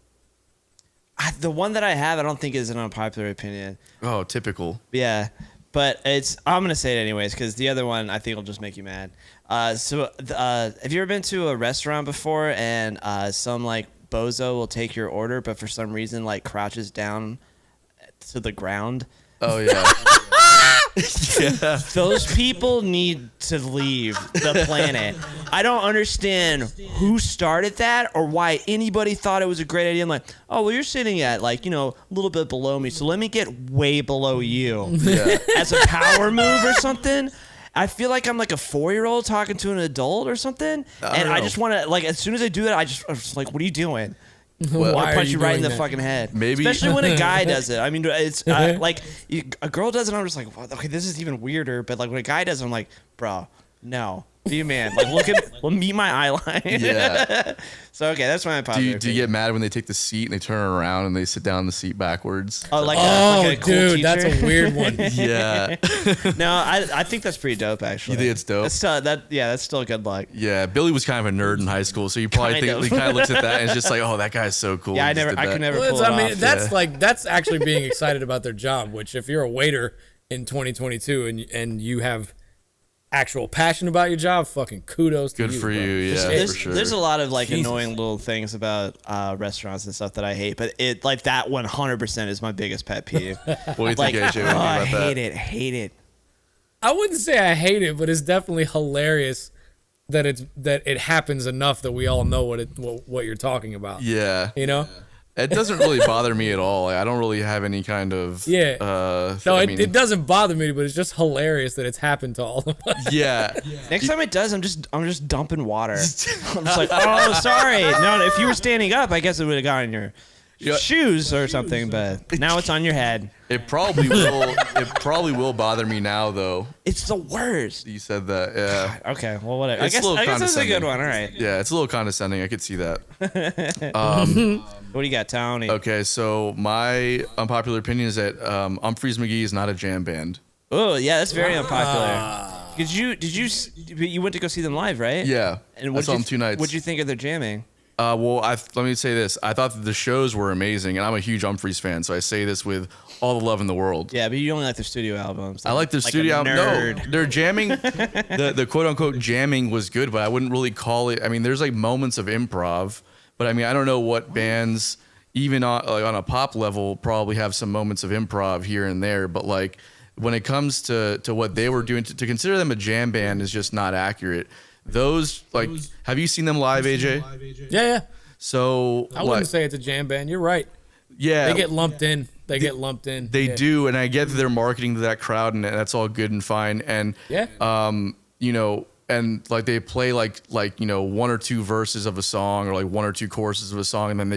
the one that I have. I don't think is an unpopular opinion. Oh, typical. Yeah, but I'm gonna say it anyways because the other one I think will just make you mad. Have you ever been to a restaurant before and some like bozo will take your order, but for some reason like crouches down to the ground? Oh yeah. Yeah. Those people need to leave the planet. I don't understand who started that or why anybody thought it was a great idea. I'm like, oh, well, you're sitting at like, a little bit below me, so let me get way below you. Yeah. As a power move or something. I feel like I'm like a 4-year-old talking to an adult or something. I just want to, like, as soon as I do that, I'm just like, what are you doing? Well, I'll Why are punch you you right in doing the that? fucking head. Maybe- Especially when a guy does it. I mean, it's like a girl does it, I'm just like, well, okay, this is even weirder. But like when a guy does it, I'm like, bro, no. Be a man. Like, meet my eye line. Yeah. So, okay, that's my unpopular Do you get mad when they take the seat and they turn around and they sit down in the seat backwards? Oh, like Oh, a cool dude, teacher? that's a weird one. Yeah. No, I think that's pretty dope, actually. You think it's dope? That's still good luck. Yeah. Billy was kind of a nerd in high school, so you probably Kind of. he kind of looks at that and is just like, oh, that guy's so cool. Yeah, He just did I that. could never Well, pull it off. that's actually being excited about their job. Which, if you're a waiter in 2022 and you have actual passion about your job, fucking kudos to Good you. for bro. you. Yeah, there's, for sure. there's a lot of like Jesus. annoying little things about restaurants and stuff that I hate, but it like that 100% is my biggest pet peeve. What do you Like, think, AJ? What do you think I about that? hate it. I wouldn't say I hate it, but it's definitely hilarious that it happens enough that we all know what you're talking about. Yeah. You know? It doesn't really bother me at all. I don't really have any kind of No, I it, mean, it doesn't bother me, but it's just hilarious that it's happened to all of us. yeah. Next time it does, I'm just dumping water. I'm just like, oh, sorry. No, if you were standing up, I guess it would have gotten your shoes or something, but now it's on your head. It probably will bother me now though. It's the worst. You said that. Yeah. Okay, well, whatever. It's a little I guess that's a good condescending. one. All right. Yeah, it's a little condescending. I could see that. What do you got, Tony? Okay, so my unpopular opinion is that Humphreys McGee is not a jam band. Oh, yeah, that's very unpopular. You went to go see them live, right? Yeah, And I saw them 2 nights. What'd you think of their jamming? Well, let me say this. I thought that the shows were amazing, and I'm a huge Humphreys fan, so I say this with all the love in the world. Yeah, but you only like their studio albums. I like their a studio album. nerd. No, their jamming, the quote unquote jamming was good, but I wouldn't really call it. I mean, there's like moments of improv, but I mean, I don't know what bands, even on a pop level, probably have some moments of improv here and there, but like when it comes to what they were doing, to consider them a jam band is just not accurate. Have you seen them live, AJ? Yeah. So I wouldn't say it's a jam band. You're right. yeah, They get lumped in. They They Yeah. do, and I get that they're marketing to that crowd, and that's all good and fine. And Yeah. And like they play like 1 or 2 verses of a song, or like 1 or 2 choruses of a song, and then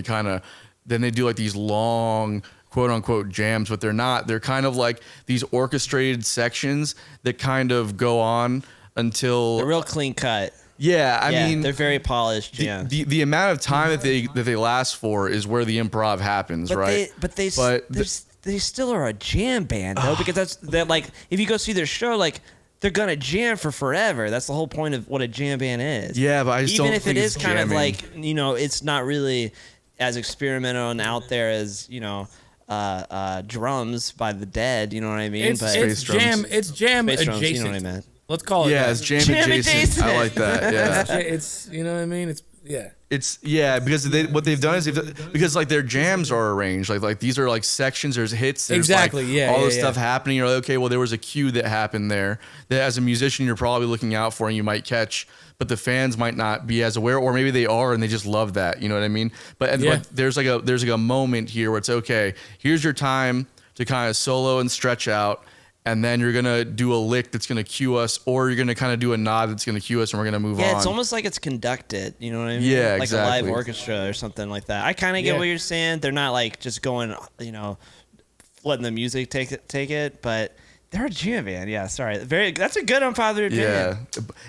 they do like these long quote unquote jams, but they're not. They're kind of like these orchestrated sections that kind of go on until They're real clean cut. yeah. I mean, they're very polished. Yeah. the amount of time that they last for is where the improv happens, right? They still are a jam band though, because they're like, if you go see their show, like they're gonna jam for forever. That's the whole point of what a jam band is. Yeah, but I just even don't if think it it's is kind jamming. of like it's not really as experimental and out there as drums by the Dead. You know what I mean? It's Space drums. jam. It's jam Space drums, adjacent. you know what I meant. Let's call it. Yeah, that. it's jam Jam adjacent. adjacent. I like that. Yeah. It's you know what I mean. It's yeah. It's because what they've done is because like their jams are arranged like these are like sections. There's hits. There's Exactly, Like yeah, all yeah, this yeah. stuff happening. You're like, okay, well there was a cue that happened there that as a musician you're probably looking out for and you might catch, but the fans might not be as aware, or maybe they are and they just love that. You know what I mean? But there's like a moment here where it's okay. Here's your time to kind of solo and stretch out. And then you're going to do a lick that's going to cue us, or you're going to kind of do a nod that's going to cue us, and we're going to move on. Yeah, it's almost like it's conducted. You know what I mean? Yeah, like exactly. a live orchestra or something like that. I kind of get Yeah. what you're saying. They're not like just going, letting the music take it, but They're a jam band. Yeah, sorry. That's a good unpopular opinion. Yeah,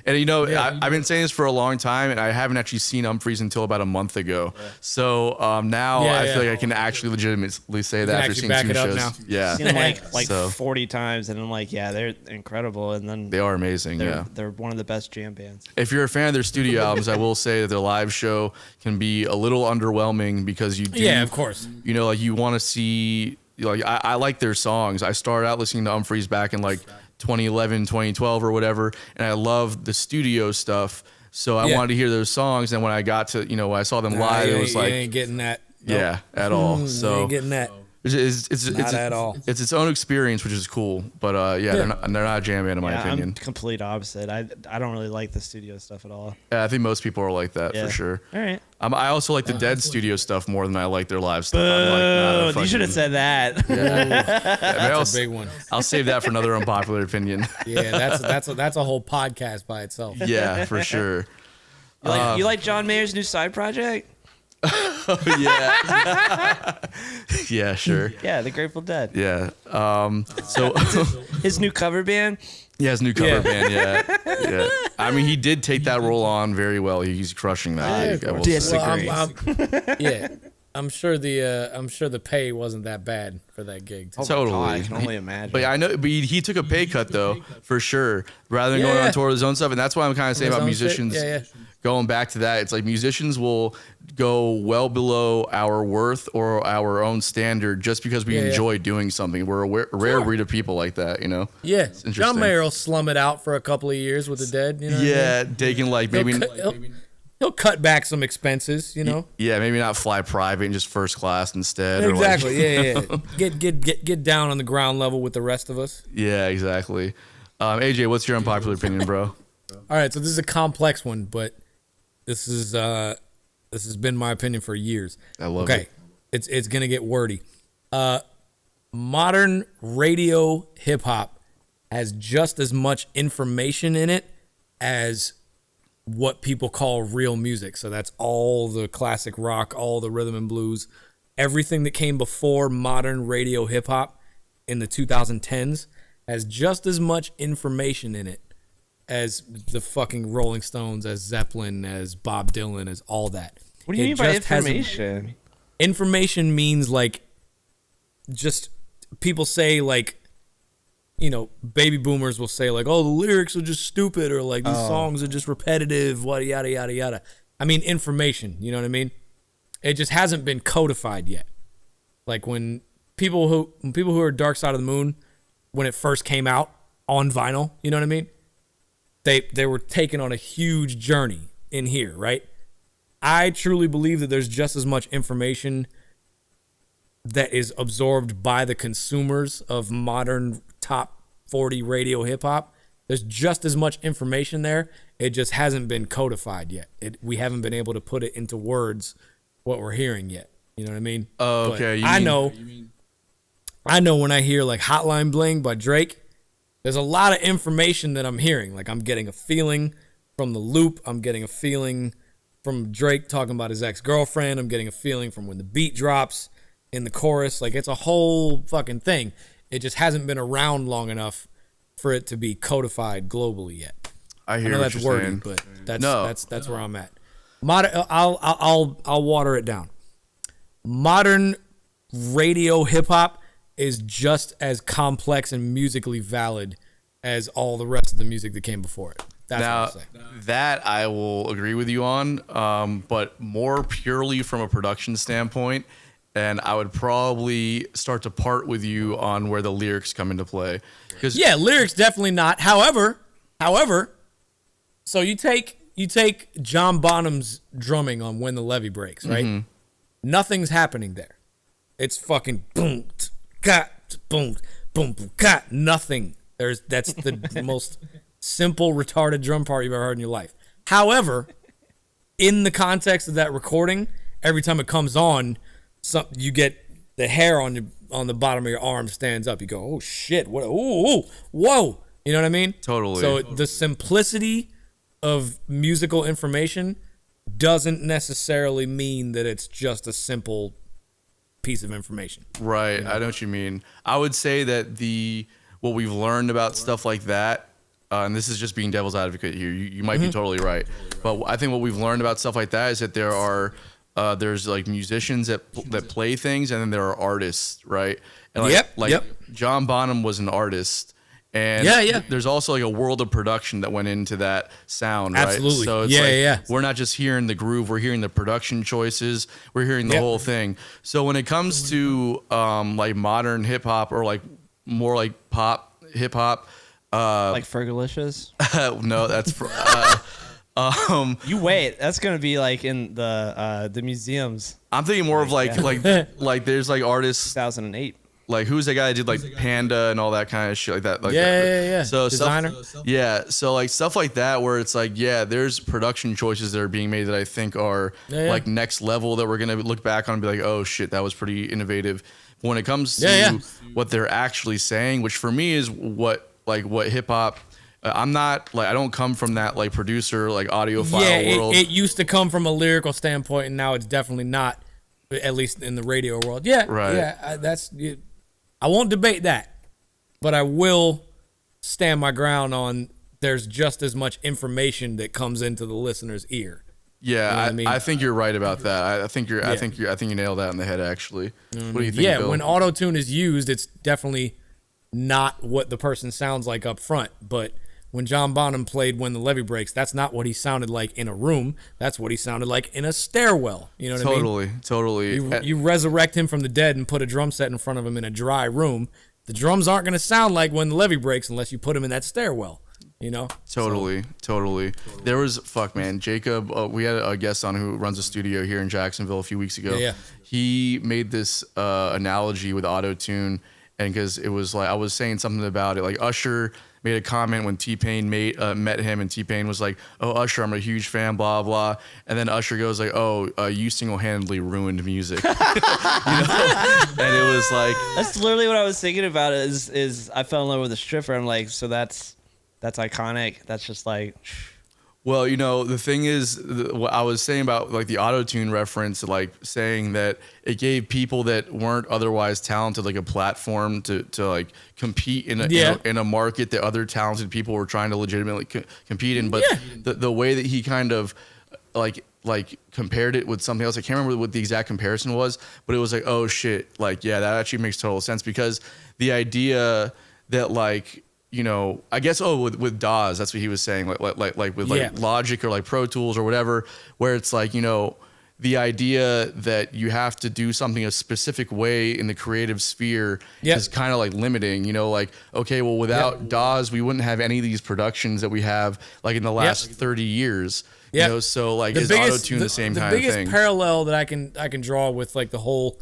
and I've been saying this for a long time, and I haven't actually seen Humphreys until about a month ago. Yeah. So now I feel like I can actually legitimately say that after seeing 2 shows. Now. Yeah, Seen them like 40 times, and I'm like, yeah, they're incredible. And then they are amazing. They're one of the best jam bands. If you're a fan of their studio albums, I will say that their live show can be a little underwhelming because you do. Yeah, of course. Like you want to see. Like I like their songs. I started out listening to Humphreys back in like 2011, 2012 or whatever, and I love the studio stuff. So I wanted to hear those songs. And when I got to, when I saw them live, it was like, you ain't getting that. Nope. Yeah, at all. So you ain't getting that. It's Not at all. It's its own experience, which is cool. But they're not a jam band in my opinion. I'm complete opposite. I don't really like the studio stuff at all. Yeah, I think most people are like that for sure. All right. I also like the Dead studio stuff more than I like their live stuff. I'm like, you should have said that. That's a big one. I'll save that for another unpopular opinion. Yeah, that's a whole podcast by itself. Yeah, for sure. You like John Mayer's new side project? Yeah. Yeah, sure. Yeah, the Grateful Dead. Yeah. So his new cover band. Yeah, his new cover band. Yeah. I mean, he did take that role on very well. He's crushing that. I will say. Well, I'm sure the pay wasn't that bad for that gig. Totally. God, I can only imagine. But I know, but he took a pay cut though, for sure, rather than going on tour with his own stuff. And that's why I'm kind of saying about musicians. Going back to that, it's like musicians will go well below our worth or our own standard just because we enjoy doing something. We're a rare breed of people like that, Yeah. John Mayer will slum it out for a couple of years with the Dead. Taking like maybe. He'll cut back some expenses, Yeah, maybe not fly private and just first class instead. Exactly. Or like, Get down on the ground level with the rest of us. Yeah, exactly. AJ, what's your unpopular opinion, bro? All right, so this is a complex one, but this has been my opinion for years. I love it. It's gonna get wordy. Modern radio hip hop has just as much information in it as what people call real music. So that's all the classic rock, all the rhythm and blues, everything that came before modern radio hip hop in the 2010s has just as much information in it as the fucking Rolling Stones, as Zeppelin, as Bob Dylan, as all that. What do you mean by information? Information means like, just people say like, baby boomers will say like, oh, the lyrics are just stupid, or like these songs are just repetitive, what yada yada yada. I mean, information, you know what I mean? It just hasn't been codified yet. Like when people who are Dark Side of the Moon, when it first came out on vinyl, you know what I mean? They were taken on a huge journey in here, right? I truly believe that there's just as much information that is absorbed by the consumers of modern top 40 radio hip hop. There's just as much information there. It just hasn't been codified yet. We haven't been able to put it into words what we're hearing yet. You know what I mean? Oh, okay. I know when I hear like Hotline Bling by Drake, there's a lot of information that I'm hearing. Like I'm getting a feeling from the loop. I'm getting a feeling from Drake talking about his ex-girlfriend. I'm getting a feeling from when the beat drops in the chorus. Like it's a whole fucking thing. It just hasn't been around long enough for it to be codified globally yet. I know that's wordy, but that's where I'm at. I'll water it down. Modern radio hip hop is just as complex and musically valid as all the rest of the music that came before it. That's what I'm saying. That I will agree with you on, but more purely from a production standpoint. And I would probably start to part with you on where the lyrics come into play. Lyrics definitely not. However, so you take John Bonham's drumming on When the Levee Breaks, right? Mm-hmm. Nothing's happening there. It's fucking boom, got boom, boom, boom, got nothing. That's the most simple retarded drum part you've ever heard in your life. However, in the context of that recording, every time it comes on, you get the hair on the bottom of your arm stands up. You go, oh shit, what? Ooh, whoa! You know what I mean? Totally. So the simplicity of musical information doesn't necessarily mean that it's just a simple piece of information. Right. I know what you mean. I would say that what we've learned about stuff like that, and this is just being devil's advocate here. You might be totally right, but I think what we've learned about stuff like that is that there are there's like musicians that play things, and then there are artists, right? And like John Bonham was an artist. And there's also like a world of production that went into that sound, right? Absolutely. So it's we're not just hearing the groove, we're hearing the production choices, we're hearing the whole thing. So when it comes to like modern hip hop or like more like pop hip hop, like Fergalicious? no, that's you wait, that's gonna be like in the museums. I'm thinking more of like there's like artists 2008. Like who's that guy that did like Panda and all that kind of shit like that? Like yeah. So Designer. So like stuff like that where it's like there's production choices that are being made that I think are like next level that we're gonna look back on and be like, oh shit, that was pretty innovative. But when it comes to what they're actually saying, which for me is what hip hop. I'm not like I don't come from that like producer like audiophile world. It used to come from a lyrical standpoint, and now it's definitely not. At least in the radio world, I won't debate that, but I will stand my ground on there's just as much information that comes into the listener's ear. Yeah, you know what I mean? I think you're right about that. I think you nailed that on the head actually. What do you think, Bill? When auto-tune is used, it's definitely not what the person sounds like up front, but when John Bonham played When the Levee Breaks, that's not what he sounded like in a room. That's what he sounded like in a stairwell. You know what I mean? Totally. You resurrect him from the dead and put a drum set in front of him in a dry room. The drums aren't going to sound like When the Levee Breaks unless you put him in that stairwell. You know? Totally. There was Jacob. We had a guest on who runs a studio here in Jacksonville a few weeks ago. Yeah. He made this analogy with auto-tune, and because it was like I was saying something about it, like Usher made a comment when T-Pain met him, and T-Pain was like, "Oh, Usher, I'm a huge fan, blah blah," and then Usher goes like, "Oh, you single-handedly ruined music," you know? And it was like that's literally what I was thinking about. Is I fell in love with a stripper. I'm like, so that's iconic. That's just like. Well, you know, the thing is, what I was saying about like the auto-tune reference, like saying that it gave people that weren't otherwise talented like a platform to like compete in a market that other talented people were trying to legitimately compete in. But the way that he kind of like compared it with something else, I can't remember what the exact comparison was, but it was like, oh shit, like that actually makes total sense, because the idea that like, you know, I guess with DAWs, that's what he was saying, like with Logic or like Pro Tools or whatever, where it's like, you know, the idea that you have to do something a specific way in the creative sphere is kind of like limiting, you know, like, okay, well, without DAWs, we wouldn't have any of these productions that we have like in the last 30 years. You know, so like is auto-tune the same kind of thing? The biggest parallel that I can draw with like the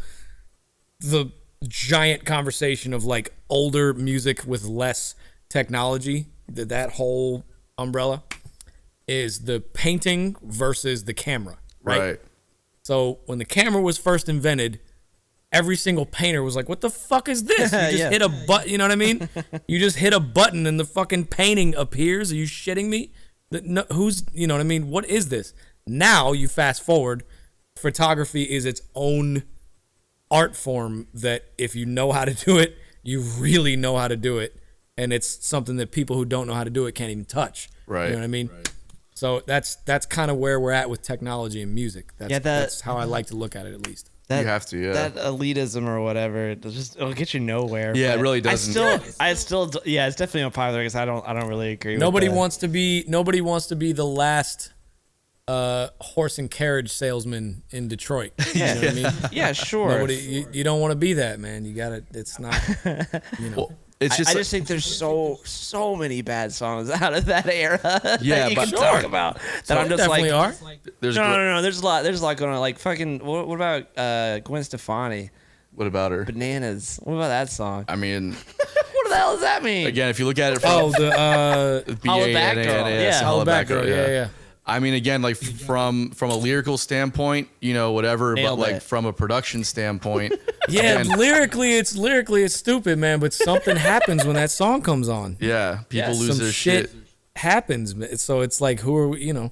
giant conversation of like older music with less technology, that whole umbrella, is the painting versus the camera, right? So when the camera was first invented, every single painter was like, what the fuck is this? You just hit a button, you know what I mean? You just hit a button and the fucking painting appears. Are you shitting me? Who's, you know what I mean? What is this? Now you fast forward, photography is its own art form that if you know how to do it, you really know how to do it. And it's something that people who don't know how to do it can't even touch. Right. You know what I mean? Right. So that's kind of where we're at with technology and music. That's how I like to look at it, at least. You have to, that elitism or whatever, it'll get you nowhere. Yeah, it really doesn't. I still, it's definitely unpopular because I don't really agree. Nobody wants to be the last horse and carriage salesman in Detroit. You know what I mean? Yeah, sure. You don't want to be that, man. You gotta. It's not. You know. Well, it's just I just think there's so many bad songs out of that era that you can talk about. That I'm just like, are. No. There's a lot going on. Like fucking. What about Gwen Stefani? What about her? Bananas. What about that song? I mean, what the hell does that mean? Again, if you look at it from the Hollaback Girl. Hollaback Girl. Yeah. I mean, again, like from a lyrical standpoint, you know, whatever, Nailed but like it. from a production standpoint, Yeah, again, lyrically it's stupid, man. But something happens when that song comes on. yeah, people lose Some their shit happens. So it's like, who are we? You know,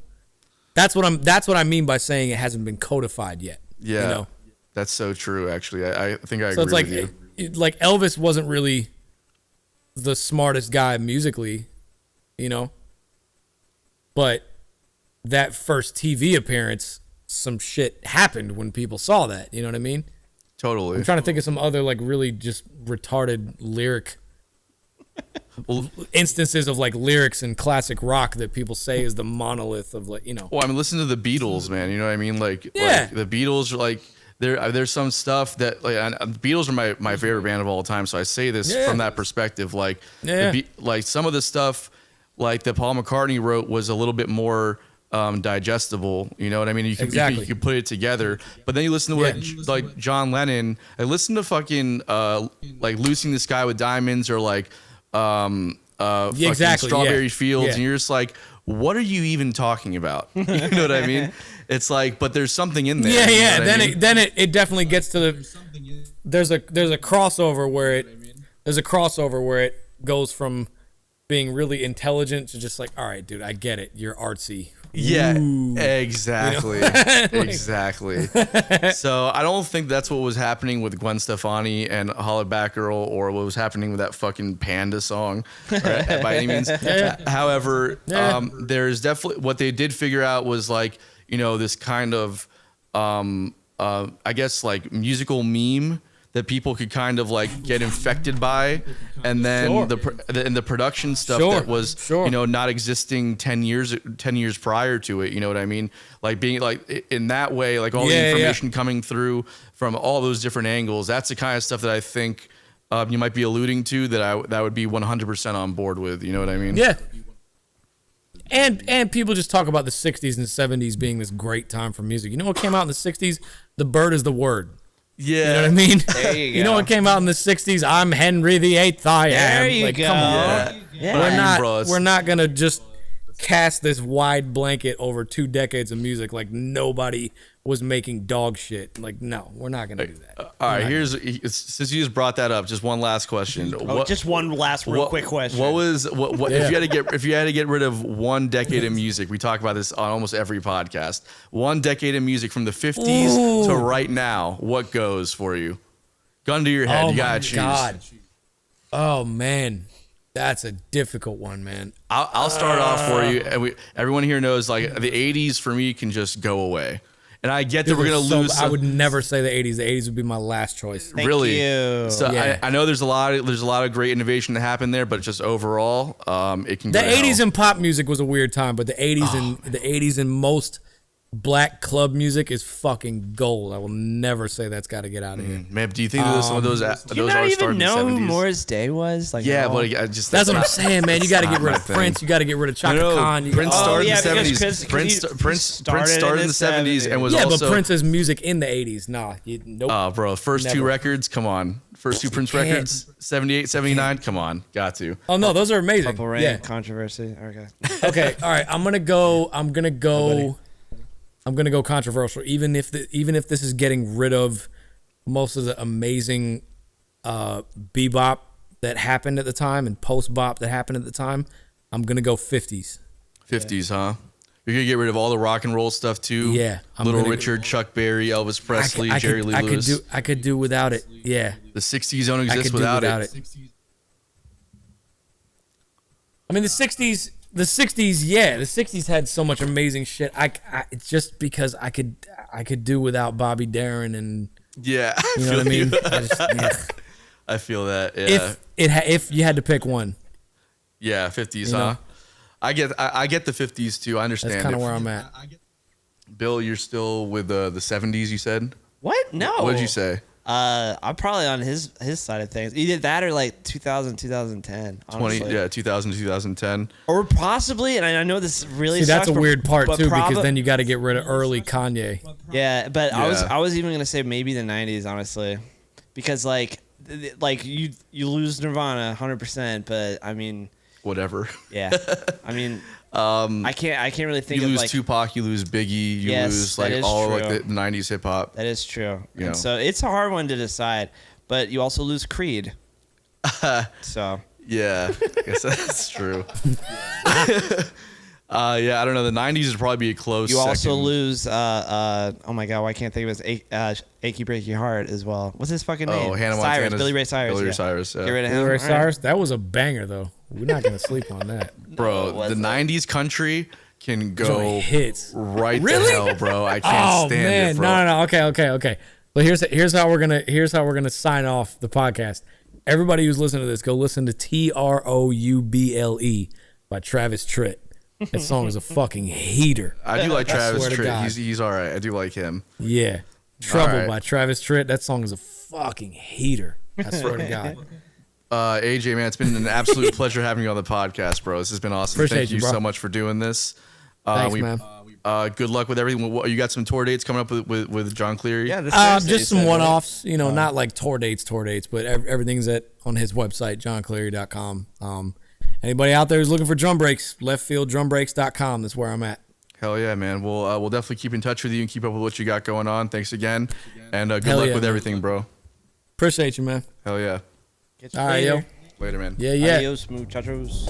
that's what I mean by saying it hasn't been codified yet. Yeah, you know? that's so true. Actually, I think I agree So it's like with you. like Elvis wasn't really the smartest guy musically, you know. But that first TV appearance, some shit happened when people saw that. You know what I mean? Totally. I'm trying to think of some other like really just retarded lyric instances of like lyrics in classic rock that people say is the monolith of like, you know. Well, I mean, listen to the Beatles, man. You know what I mean? Like the Beatles are like there's some stuff that like the Beatles are my favorite band of all time. So I say this from that perspective. Like like some of the stuff like that Paul McCartney wrote was a little bit more digestible, you know what I mean? You can put it together, but then you listen to like John Lennon. I listen to fucking like "Loosing the Sky with Diamonds" or like fucking "Strawberry Fields," and you're just like, what are you even talking about? You know what I mean? It's like, but there's something in there. Yeah. Then it definitely gets to the. There's a crossover where it goes from being really intelligent to just like, all right, dude, I get it. You're artsy. Yeah, exactly. You know? Exactly. So I don't think that's what was happening with Gwen Stefani and Holla Back Girl or what was happening with that fucking Panda song, right, by any means. However, there's definitely what they did figure out was like, you know, this kind of, I guess like musical meme that people could kind of like get infected by, and then the production stuff that was you know not existing 10 years prior to it. You know what I mean? Like being like in that way, like all the information coming through from all those different angles. That's the kind of stuff that I think you might be alluding to that would be 100% on board with. You know what I mean? Yeah. And people just talk about the 60s and 70s being this great time for music. You know what came out in the 60s? The Bird is the Word. Yeah. You know what I mean? There you go. You know what came out in the 60s? I'm Henry VIII, I am. There you go. Come on. Yeah. We're not going to just cast this wide blanket over 2 decades of music like nobody was making dog shit. Like, no, we're not going to do that. All right, since you just brought that up, just one last question. Just one last quick question. What if you had to get rid of one decade of music? We talk about this on almost every podcast. One decade of music from the 50s to right now. What goes for you? Gun to your head. You gotta choose. God. Oh man, that's a difficult one, man. I'll start off for you. Everyone here knows like the 80s for me can just go away. And I get that we're going to lose. I would never say the 80s. The 80s would be my last choice. Thank you. So I know there's a lot of great innovation that happened there, but just overall, it can. The 80s in pop music was a weird time, but the 80s in most black club music is fucking gold. I will never say that's got to get out of here. Man, do you think that some of those do you not even know who Morris Day was? Like, yeah, but I just that's what I'm saying, man. You got to get rid of Prince. You got to get rid of Chaka Khan. Prince started in the 70s. Prince started in the 70s and was also. But Prince's music in the 80s, nah. Nope. Oh, bro, first two records, come on. First two Prince records, 78, 79, come on, got to. Oh no, those are amazing. Purple Rain, controversy. Okay, all right. I'm gonna go controversial, even if this is getting rid of most of the amazing bebop that happened at the time and post bop that happened at the time. I'm gonna go 50s. 50s, huh? You're gonna get rid of all the rock and roll stuff too. Yeah, Little Richard, Chuck Berry, Elvis Presley, Jerry Lee Lewis. I could do without it. Yeah. The 60s don't exist without it. I mean, the 60s. The 60s, yeah, the 60s had so much amazing shit. It's just because I could do without Bobby Darin and yeah, you know what I mean. I feel that. Yeah. If you had to pick one, yeah, 50s, huh? I get the 50s too. I understand. That's kind of where I'm at. Bill, you're still with the 70s. You said what? No. What did you say? I'm probably on his side of things. Either that or like 2000, 2010. Honestly. 2000 to 2010. Or possibly, and I know this really See, sucks, that's a weird part too, because then you got to get rid of early Kanye. Yeah, but I was even gonna say maybe the 90s, honestly, because like you lose Nirvana 100%, but I mean whatever. Yeah, I mean. I can't really think. You of lose like, Tupac, you lose Biggie, you lose like all like the 90s hip hop. That is true. And so it's a hard one to decide, but you also lose Creed. So yeah, I guess that's true. Yeah, I don't know. The 90s would probably be a close You also second. lose. Oh my God, why can't I think of his Achy Breaky Heart as well? What's his fucking name? Hannah Cyrus, Montana's Billy Ray Cyrus. Billy Ray yeah. Cyrus, yeah. Get rid of him. Billy Ray All right. Cyrus, that was a banger though. We're not gonna sleep on that. Bro, the 90s country can Those go are hits. right Really? to hell, bro. I can't stand man, it, bro. no. Okay. But here's how we're gonna sign off the podcast. Everybody who's listening to this, go listen to TROUBLE by Travis Tritt. That song is a fucking heater. I do like Travis swear to Tritt. God. He's all right. I do like him. Yeah. Trouble right. by Travis Tritt. That song is a fucking heater. I swear to God. AJ, man, it's been an absolute pleasure having you on the podcast, bro. This has been awesome. Appreciate Thank you you, bro. so much for doing this. Thanks, man. Good luck with everything. You got some tour dates coming up with John Cleary? Yeah, this Thursday, Just you some said, right? one-offs, not like tour dates, but everything's on his website, johncleary.com. Anybody out there who's looking for drum breaks, leftfielddrumbreaks.com. That's where I'm at. Hell yeah, man. We'll definitely keep in touch with you and keep up with what you got going on. Thanks again, and good Hell luck yeah, with man. everything, bro. Appreciate you, man. Hell yeah. Catch you All right, later. yo. Later, man. Yeah. Adios, muchachos.